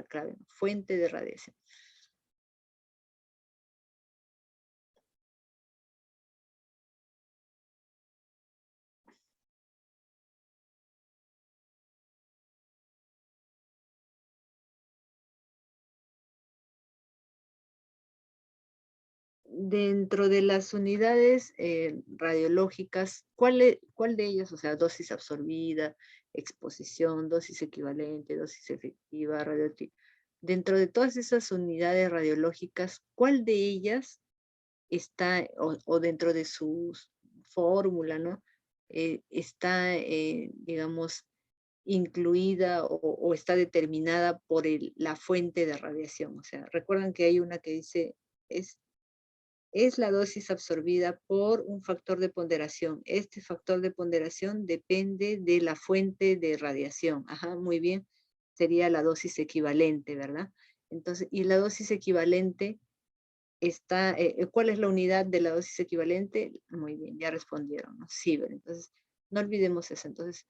clave, ¿no? Fuente de radiación. Dentro de las unidades radiológicas, ¿cuál de ellas, o sea, dosis absorbida, exposición, dosis equivalente, dosis efectiva, radioactiva? Dentro de todas esas unidades radiológicas, ¿cuál de ellas está, o dentro de su fórmula, ¿no? Está, digamos, incluida o está determinada por la fuente de radiación? O sea, recuerdan que hay una que dice, es la dosis absorbida por un factor de ponderación. Este factor de ponderación depende de la fuente de radiación. Ajá, muy bien. Sería la dosis equivalente, ¿verdad? Entonces, y la dosis equivalente está, ¿cuál es la unidad de la dosis equivalente? Muy bien, ya respondieron, ¿no? Sievert. Entonces, no olvidemos eso. Entonces,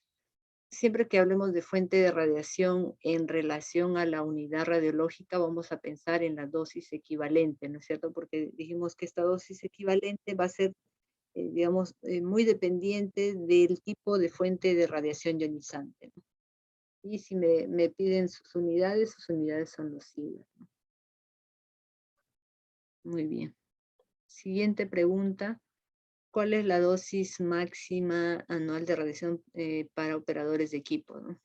siempre que hablemos de fuente de radiación en relación a la unidad radiológica, vamos a pensar en la dosis equivalente, ¿no es cierto? Porque dijimos que esta dosis equivalente va a ser, digamos, muy dependiente del tipo de fuente de radiación ionizante, ¿no? Y si me piden sus unidades son los siglas, ¿no? Muy bien. Siguiente pregunta. ¿Cuál es la dosis máxima anual de radiación para operadores de equipo, ¿no?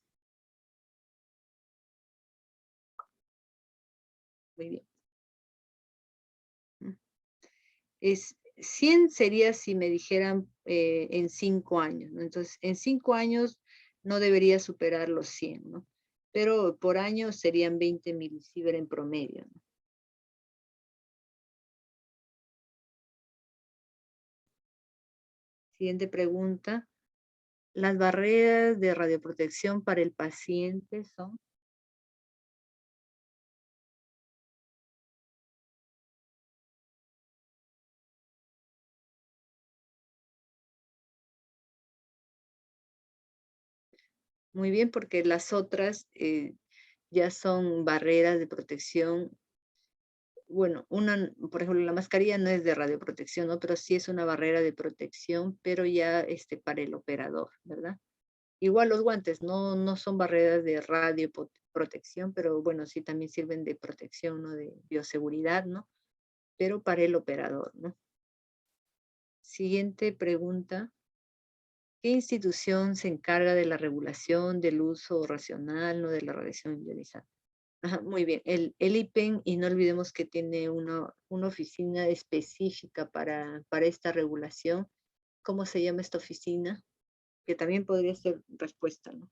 Muy bien. 100 sería si me dijeran en 5 años, ¿no? Entonces, en 5 años no debería superar los 100, ¿no? Pero por año serían 20 milisievert en promedio, ¿no? Siguiente pregunta. Las barreras de radioprotección para el paciente son... Muy bien, porque las otras ya son barreras de protección. Bueno, por ejemplo, la mascarilla no es de radioprotección, ¿no? Pero sí es una barrera de protección, pero ya para el operador, ¿verdad? Igual los guantes no son barreras de radioprotección, pero bueno, sí también sirven de protección, ¿no? De bioseguridad, ¿no? Pero para el operador, ¿no? Siguiente pregunta. ¿Qué institución se encarga de la regulación del uso racional, ¿no? De la radiación ionizante? Ajá, muy bien. El IPEN, y no olvidemos que tiene una oficina específica para esta regulación. ¿Cómo se llama esta oficina? Que también podría ser respuesta, ¿no?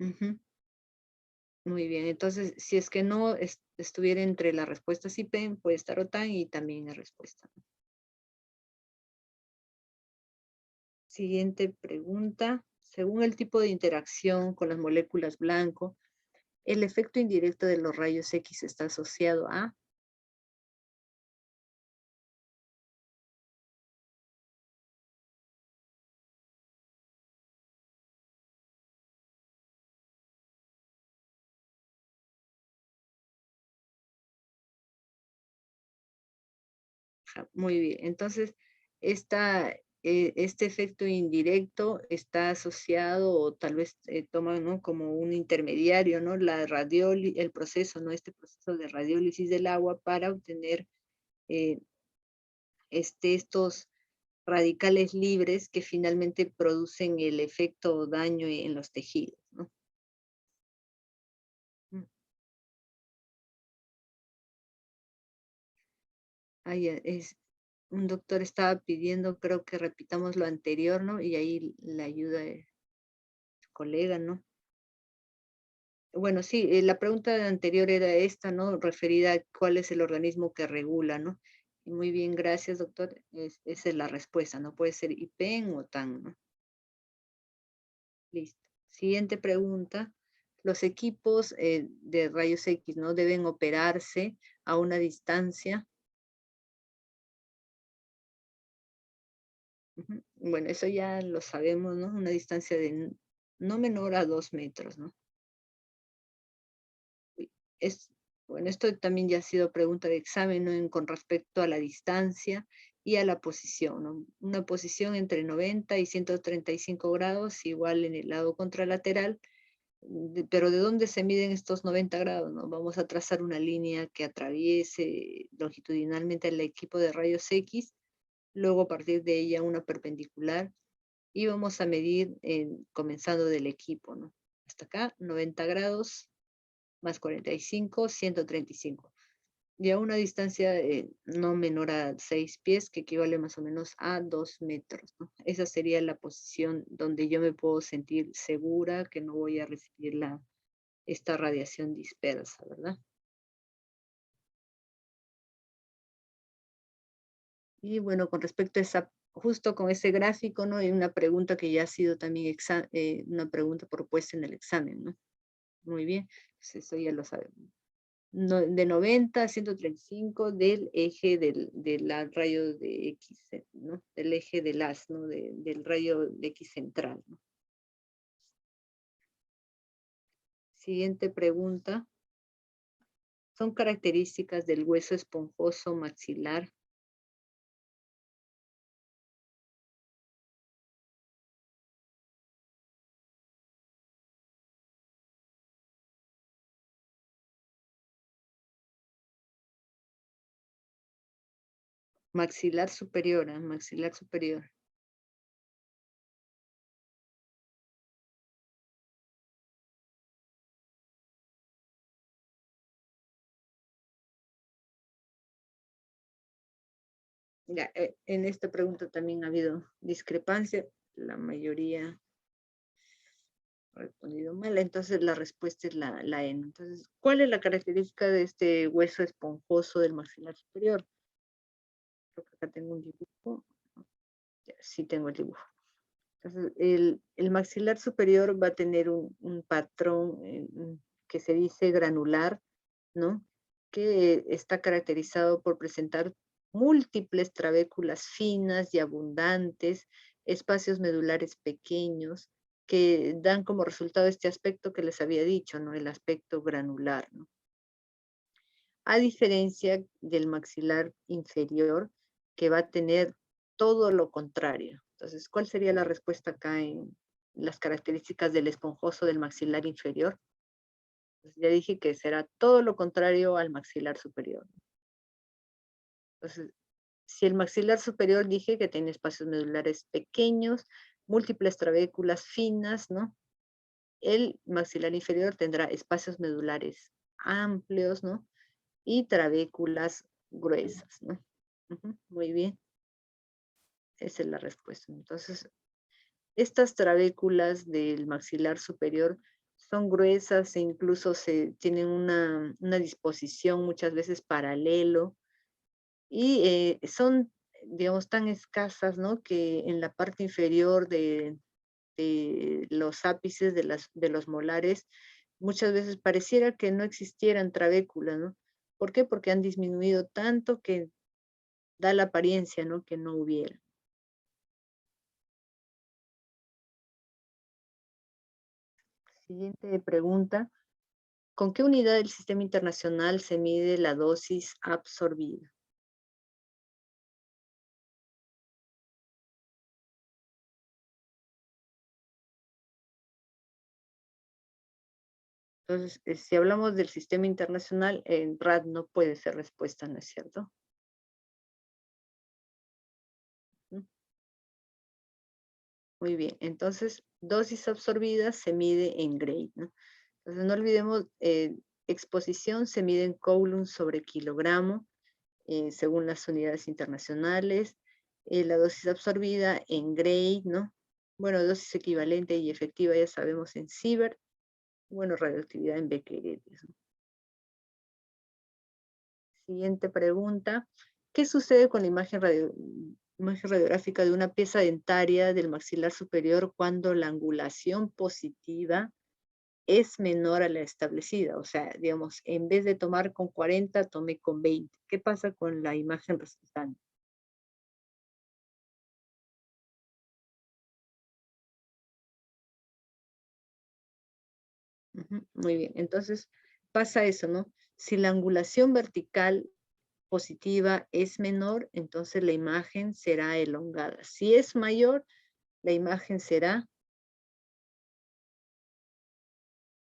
Ujú. Muy bien. Entonces, si es que no estuviera entre las respuestas IPEN, puede estar OTAN y también la respuesta, ¿no? Siguiente pregunta. Según el tipo de interacción con las moléculas blanco, el efecto indirecto de los rayos X está asociado a... Ajá, muy bien. Entonces, este efecto indirecto está asociado o tal vez toman, ¿no? Como un intermediario, ¿no? El proceso, ¿no? Este proceso de radiólisis del agua para obtener eh, estos radicales libres que finalmente producen el efecto o daño en los tejidos, ¿no? Mm. Ah, ya, un doctor estaba pidiendo, creo que repitamos lo anterior, ¿no? Y ahí la ayuda de su colega, ¿no? Bueno, sí, la pregunta anterior era esta, ¿no? Referida a cuál es el organismo que regula, ¿no? Y muy bien, gracias, doctor. Esa es la respuesta, ¿no? Puede ser IPEN o TAN, ¿no? Listo. Siguiente pregunta. Los equipos de rayos X, ¿no? Deben operarse a una distancia. Ujú. Bueno, eso ya lo sabemos, ¿no? Una distancia de no menor a 2 metros, ¿no? Es, bueno, esto también ya ha sido pregunta de examen, ¿no? Con respecto a la distancia y a la posición, ¿no? Una posición entre 90 y 135 grados, igual en el lado contralateral, pero ¿de dónde se miden estos 90 grados, no? Vamos a trazar una línea que atraviese longitudinalmente el equipo de rayos X, luego a partir de ella una perpendicular, y vamos a medir comenzando del equipo, ¿no? Hasta acá, 90 grados, más 45, 135. Y a una distancia no menor a 6 pies, que equivale más o menos a 2 metros, ¿no? Esa sería la posición donde yo me puedo sentir segura que no voy a recibir esta radiación dispersa, ¿verdad? Y bueno, con respecto a justo con ese gráfico, ¿no? Hay una pregunta que ya ha sido también una pregunta propuesta en el examen, ¿no? Muy bien, pues eso ya lo sabemos. De 90 a 135 del eje del rayo de X, ¿no? Del eje del haz, ¿no? Del rayo de X central, ¿no? Siguiente pregunta. Son características del hueso esponjoso maxilar. Maxilar superior, maxilar superior. Ya, en esta pregunta también ha habido discrepancia. La mayoría ha respondido mal, entonces la respuesta es la N. Entonces, ¿cuál es la característica de este hueso esponjoso del maxilar superior? Creo que acá tengo un dibujo. Ya, sí tengo el dibujo. Entonces, el maxilar superior va a tener un patrón que se dice granular, ¿no? Que está caracterizado por presentar múltiples trabéculas finas y abundantes, espacios medulares pequeños, que dan como resultado este aspecto que les había dicho, ¿no? El aspecto granular, ¿no? A diferencia del maxilar inferior, que va a tener todo lo contrario. Entonces, ¿cuál sería la respuesta acá en las características del esponjoso del maxilar inferior? Pues ya dije que será todo lo contrario al maxilar superior. Entonces, si el maxilar superior dije que tiene espacios medulares pequeños, múltiples trabéculas finas, ¿no? El maxilar inferior tendrá espacios medulares amplios, ¿no? Y trabéculas gruesas, ¿no? Ujú, muy bien, esa es la respuesta. Entonces, estas trabéculas del maxilar superior son gruesas e incluso tienen una disposición muchas veces paralelo y son, digamos, tan escasas, ¿no? Que en la parte inferior de los ápices de los molares muchas veces pareciera que no existieran trabéculas, ¿no? ¿Por qué? Porque han disminuido tanto que da la apariencia, ¿no? Que no hubiera. Siguiente pregunta. ¿Con qué unidad del sistema internacional se mide la dosis absorbida? Entonces, si hablamos del sistema internacional, en RAD no puede ser respuesta, ¿no es cierto? ¿Mm? Muy bien, entonces dosis absorbida se mide en Gray, ¿no? Entonces no olvidemos, exposición se mide en Coulomb sobre kilogramo, según las unidades internacionales. La dosis absorbida en Gray, ¿no? Bueno, dosis equivalente y efectiva ya sabemos en Sievert. Bueno, radioactividad en becquereles, ¿no? Siguiente pregunta. ¿Qué sucede con la imagen radiográfica de una pieza dentaria del maxilar superior cuando la angulación positiva es menor a la establecida? O sea, digamos, en vez de tomar con 40, tomé con 20. ¿Qué pasa con la imagen resultante? Ujú, muy bien. Entonces, pasa eso, ¿no? Si la angulación vertical positiva es menor, entonces la imagen será elongada. Si es mayor, la imagen será,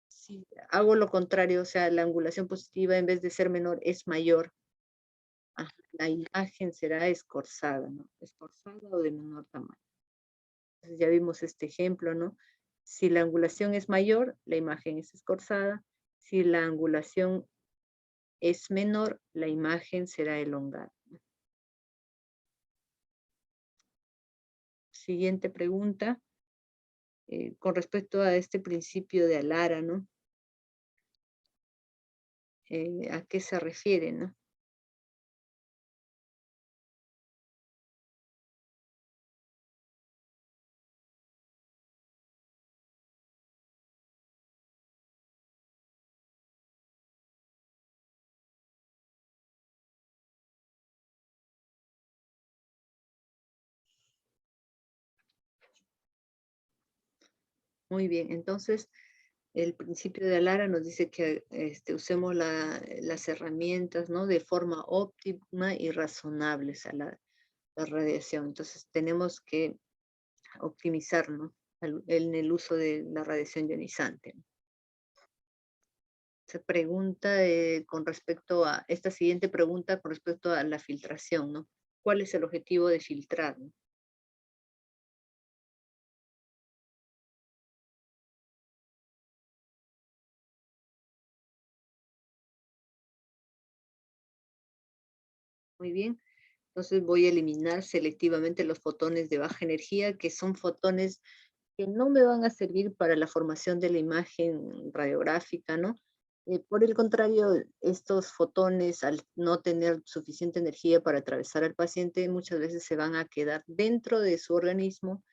si hago lo contrario, o sea, la angulación positiva en vez de ser menor es mayor, la imagen será escorzada, ¿no? Escorzada o de menor tamaño. Entonces ya vimos este ejemplo, ¿no? Si la angulación es mayor, la imagen es escorzada. Si la angulación es menor, la imagen será elongada. Siguiente pregunta, con respecto a este principio de Alara, ¿no? ¿A qué se refiere, no? Muy bien, entonces el principio de Alara nos dice que usemos las herramientas, ¿no? De forma óptima y razonable a la radiación. Entonces tenemos que optimizar, ¿no? En el uso de la radiación ionizante. Se pregunta con respecto a, esta siguiente pregunta con respecto a la filtración, ¿no? ¿Cuál es el objetivo de filtrar, no? Muy bien. Entonces voy a eliminar selectivamente los fotones de baja energía, que son fotones que no me van a servir para la formación de la imagen radiográfica, ¿no? Por el contrario, estos fotones, al no tener suficiente energía para atravesar al paciente, muchas veces se van a quedar dentro de su organismo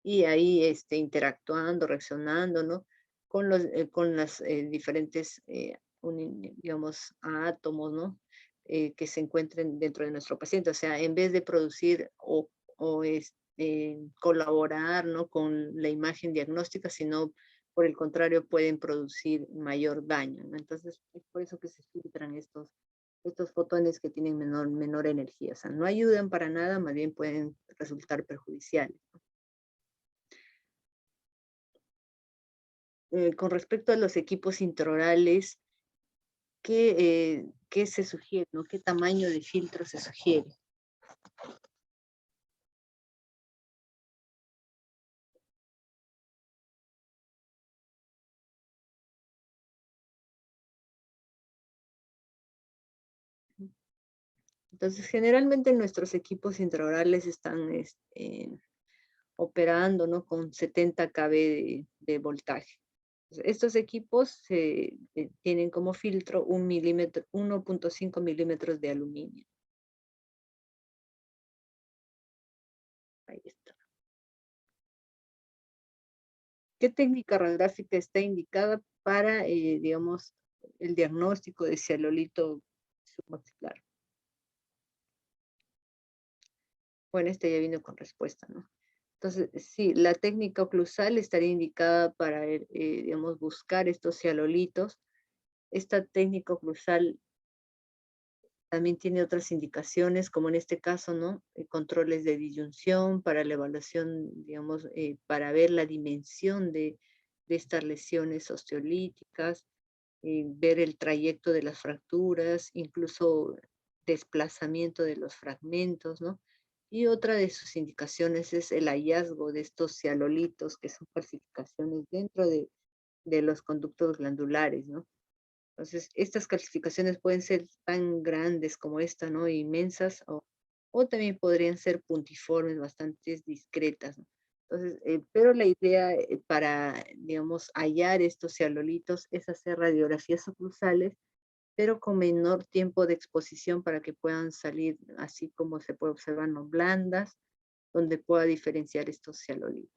y ahí interactuando, reaccionando, ¿no? Con las diferentes, digamos, átomos, ¿no? Que se encuentren dentro de nuestro paciente. O sea, en vez de producir o colaborar, ¿no? Con la imagen diagnóstica, sino por el contrario pueden producir mayor daño, ¿no? Entonces, es por eso que se filtran estos fotones que tienen menor energía. O sea, no ayudan para nada, más bien pueden resultar perjudiciales. Con respecto a los equipos intraorales, ¿qué se sugiere, no? ¿Qué tamaño de filtro se sugiere? Entonces, generalmente nuestros equipos intraorales están operando, ¿no? Con 70 kV de voltaje. Estos equipos tienen como filtro 1.5 milímetros de aluminio. Ahí está. ¿Qué técnica radiográfica está indicada para, digamos, el diagnóstico de cialolito submaxilar? Bueno, este ya vino con respuesta, ¿no? Entonces, sí, la técnica oclusal estaría indicada para, digamos, buscar estos cialolitos. Esta técnica oclusal también tiene otras indicaciones, como en este caso, ¿no? Controles de disyunción para la evaluación, digamos, para ver la dimensión de estas lesiones osteolíticas, ver el trayecto de las fracturas, incluso desplazamiento de los fragmentos, ¿no? Y otra de sus indicaciones es el hallazgo de estos cialolitos, que son calcificaciones dentro de los conductos glandulares, ¿no? Entonces, estas calcificaciones pueden ser tan grandes como esta, ¿no? Inmensas, o también podrían ser puntiformes, bastante discretas, ¿no? Entonces, pero la idea para, digamos, hallar estos cialolitos es hacer radiografías oclusales, pero con menor tiempo de exposición para que puedan salir así como se puede observar, ¿no? Blandas, donde pueda diferenciar estos cialolitos.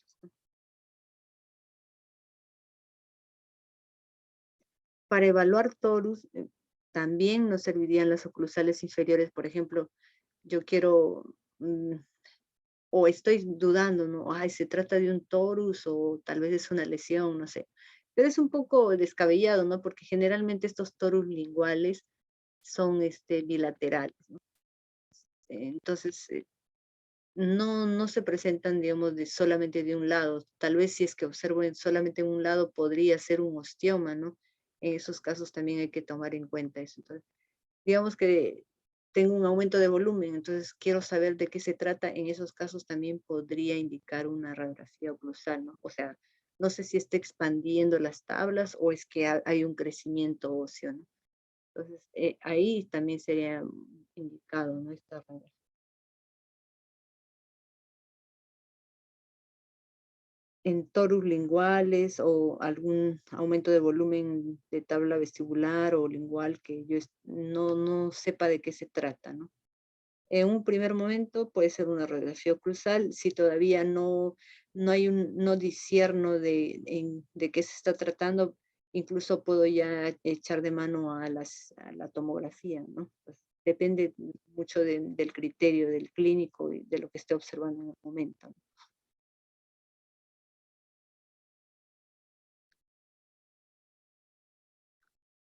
Para evaluar torus, también nos servirían las oclusales inferiores. Por ejemplo, yo quiero, o estoy dudando, ¿no? Ay, se trata de un torus o tal vez es una lesión, no sé. Pero es un poco descabellado, ¿no? Porque generalmente estos torus linguales son bilaterales, ¿no? Entonces, no se presentan, digamos, solamente de un lado. Tal vez si es que observo solamente en un lado podría ser un osteoma, ¿no? En esos casos también hay que tomar en cuenta eso. Entonces, digamos que tengo un aumento de volumen, entonces quiero saber de qué se trata. En esos casos también podría indicar una radiografía oclusal, ¿no? O sea, no sé si está expandiendo las tablas o es que hay un crecimiento óseo, ¿no? Entonces, ahí también sería indicado, ¿no? Esta radiografía. En torus linguales o algún aumento de volumen de tabla vestibular o lingual que yo no sepa de qué se trata, ¿no? En un primer momento puede ser una radiografía oclusal, si todavía no discierno de qué se está tratando, incluso puedo ya echar de mano a la tomografía, ¿no? Pues depende mucho del criterio del clínico y de lo que esté observando en el momento, ¿no?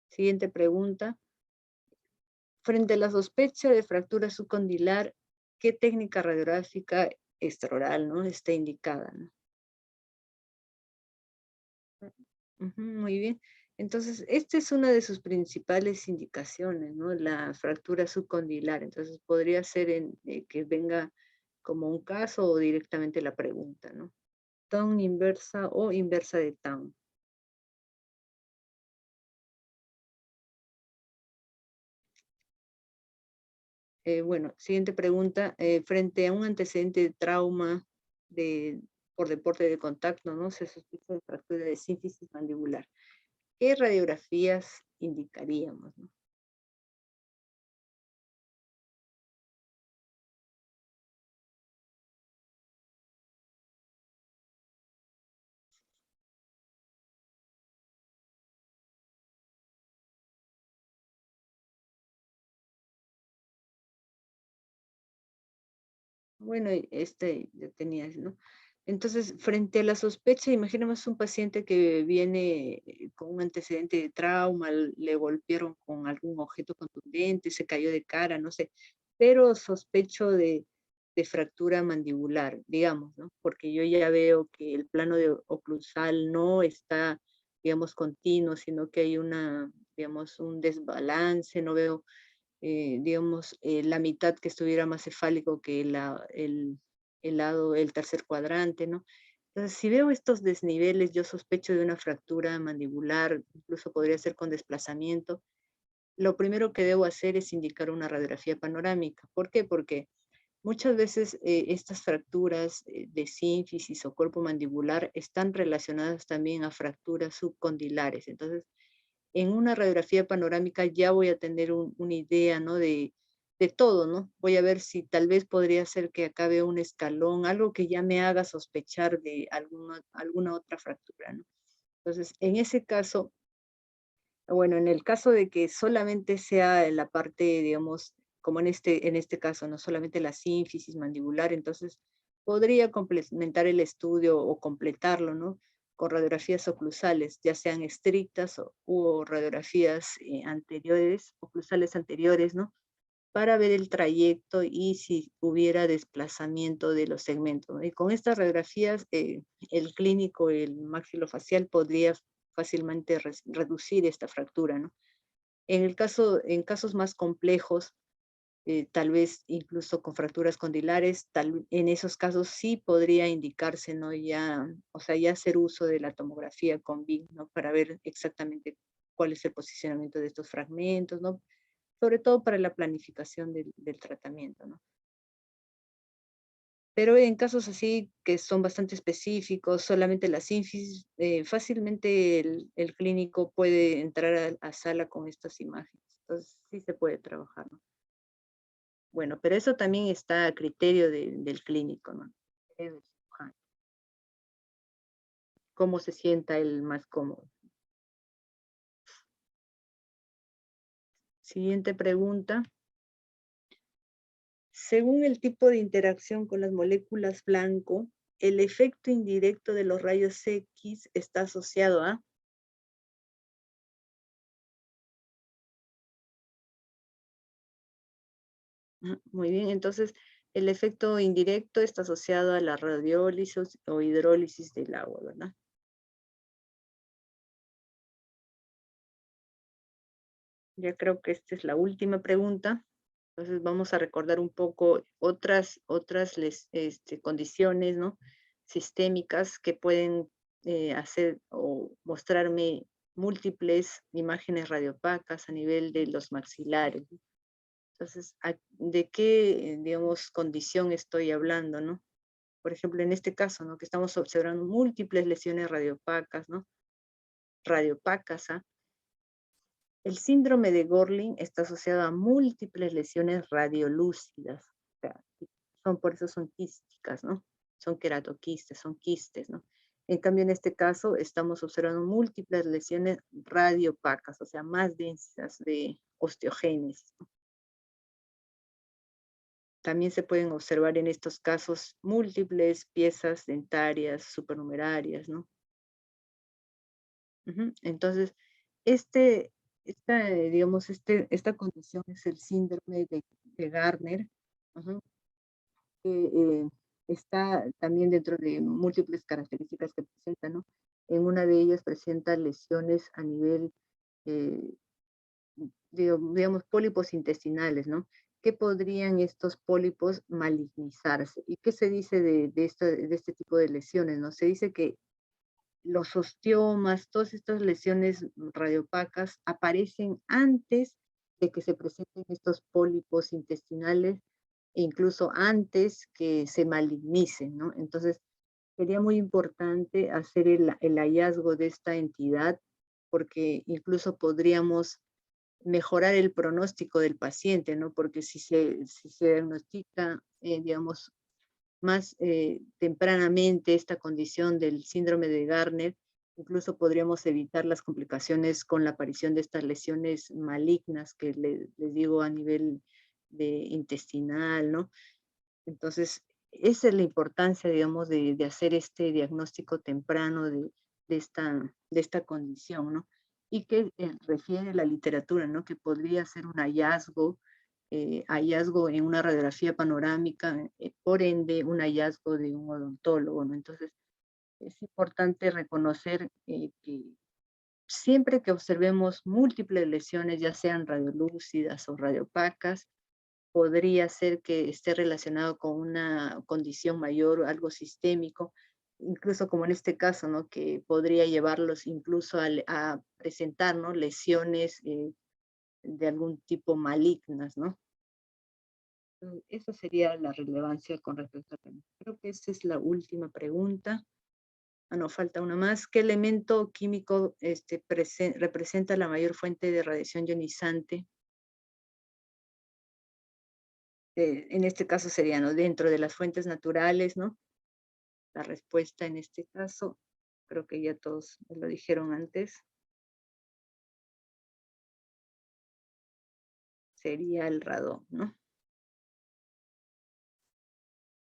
Siguiente pregunta. Frente a la sospecha de fractura subcondilar, ¿qué técnica radiográfica extraoral, no, está indicada, no? Ujú, muy bien. Entonces, esta es una de sus principales indicaciones, ¿no? La fractura subcondilar. Entonces, podría ser que venga como un caso o directamente la pregunta, ¿no? Town inversa o inversa de town. Bueno, siguiente pregunta. Frente a un antecedente de trauma por deporte de contacto, ¿no? Se sospecha de fractura de sínfisis mandibular. ¿Qué radiografías indicaríamos, no? Bueno, ya tenías, ¿no? Entonces, frente a la sospecha, imaginemos un paciente que viene con un antecedente de trauma, le golpearon con algún objeto contundente, se cayó de cara, no sé, pero sospecho de fractura mandibular, digamos, ¿no? Porque yo ya veo que el plano de oclusal no está, digamos, continuo, sino que hay digamos, un desbalance, no veo digamos, la mitad que estuviera más cefálico que el lado, el tercer cuadrante, ¿no? Entonces, si veo estos desniveles, yo sospecho de una fractura mandibular, incluso podría ser con desplazamiento. Lo primero que debo hacer es indicar una radiografía panorámica. ¿Por qué? Porque muchas veces estas fracturas de sínfisis o cuerpo mandibular están relacionadas también a fracturas subcondilares. Entonces, en una radiografía panorámica ya voy a tener una idea, ¿no? De todo, ¿no? Voy a ver si tal vez podría ser que acabe un escalón, algo que ya me haga sospechar de alguna otra fractura, ¿no? Entonces, en ese caso, bueno, en el caso de que solamente sea la parte, digamos, como en este caso, no solamente la sínfisis mandibular, entonces podría complementar el estudio o completarlo, ¿no? Con radiografías oclusales, ya sean estrictas o radiografías anteriores, oclusales anteriores, ¿no? Para ver el trayecto y si hubiera desplazamiento de los segmentos, ¿no? Y con estas radiografías, el clínico, el maxilofacial, podría fácilmente reducir esta fractura, ¿no? En casos más complejos, tal vez incluso con fracturas condilares, en esos casos sí podría indicarse, ¿no? Ya, o sea, ya hacer uso de la tomografía con BIM, ¿no? Para ver exactamente cuál es el posicionamiento de estos fragmentos, ¿no? Sobre todo para la planificación del tratamiento, ¿no? Pero en casos así que son bastante específicos, solamente la sínfisis, fácilmente el clínico puede entrar a sala con estas imágenes. Entonces sí se puede trabajar, ¿no? Bueno, pero eso también está a criterio del clínico, ¿no? Ajá, cómo se sienta el más cómodo. Siguiente pregunta. Según el tipo de interacción con las moléculas blanco, el efecto indirecto de los rayos X está asociado a... Muy bien, entonces el efecto indirecto está asociado a la radiólisis o hidrólisis del agua, ¿verdad? Ya creo que esta es la última pregunta. Entonces vamos a recordar un poco condiciones, ¿no? Sistémicas que pueden hacer o mostrarme múltiples imágenes radiopacas a nivel de los maxilares, ¿no? Entonces, ¿de qué, digamos, condición estoy hablando, no? Por ejemplo, en este caso, ¿no? Que estamos observando múltiples lesiones radiopacas, ¿no? Radiopacas, ¿ah? El síndrome de Gorlin está asociado a múltiples lesiones radiolúcidas. O sea, por eso son quísticas, ¿no? Son queratoquistes, son quistes, ¿no? En cambio, en este caso, estamos observando múltiples lesiones radiopacas, o sea, más densas de osteogénesis, ¿no? También se pueden observar en estos casos múltiples piezas dentarias supernumerarias, ¿no? Ujú. Entonces, este, esta condición es el síndrome de Gardner, ujú, que está también dentro de múltiples características que presenta, ¿no? en una de ellas presenta lesiones a nivel, digamos, pólipos intestinales, ¿no? ¿Qué podrían estos pólipos malignizarse? ¿Y qué se dice de este tipo de lesiones, no? Se dice que los ostiomas, todas estas lesiones radiopacas aparecen antes de que se presenten estos pólipos intestinales e incluso antes que se malignicen, ¿no? Entonces, sería muy importante hacer el hallazgo de esta entidad porque incluso podríamos mejorar el pronóstico del paciente, ¿no? Porque si se diagnostica, digamos, más tempranamente esta condición del síndrome de Gardner, incluso podríamos evitar las complicaciones con la aparición de estas lesiones malignas que les digo a nivel intestinal, ¿no? Entonces, esa es la importancia, digamos, de hacer este diagnóstico temprano de esta condición, ¿no? Y que refiere la literatura, ¿no? Que podría ser un hallazgo en una radiografía panorámica, por ende, un hallazgo de un odontólogo, ¿no? Entonces, es importante reconocer que siempre que observemos múltiples lesiones, ya sean radiolúcidas o radiopacas, podría ser que esté relacionado con una condición mayor, algo sistémico, incluso como en este caso, ¿no? Que podría llevarlos incluso a presentar, ¿no? Lesiones de algún tipo malignas, ¿no? Esa sería la relevancia con respecto a tema. Creo que esa es la última pregunta. Ah, no, falta una más. ¿Qué elemento químico representa la mayor fuente de radiación ionizante? En este caso sería, ¿no? Dentro de las fuentes naturales, ¿no? La respuesta en este caso, creo que ya todos me lo dijeron antes, sería el radón, ¿no?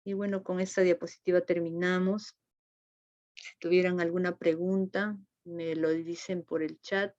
Y bueno, con esta diapositiva terminamos. Si tuvieran alguna pregunta, me lo dicen por el chat.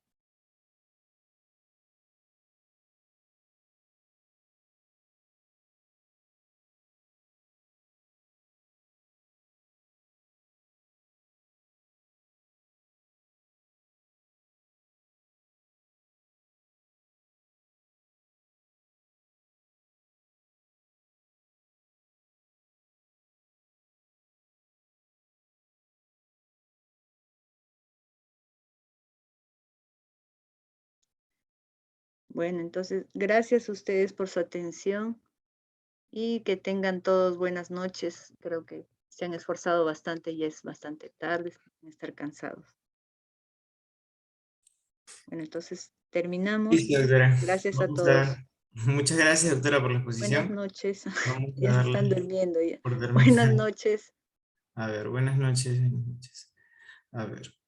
Bueno, entonces, gracias a ustedes por su atención y que tengan todos buenas noches. Creo que se han esforzado bastante y es bastante tarde, esperen estar cansados. Bueno, entonces terminamos. Listo, doctora. Gracias a Vamos a... todos. Muchas gracias, doctora, por la Buenas exposición. noches. Vamos a Ya se están darle durmiendo ya. por Buenas terminar. noches. A ver, buenas noches, buenas noches. A ver.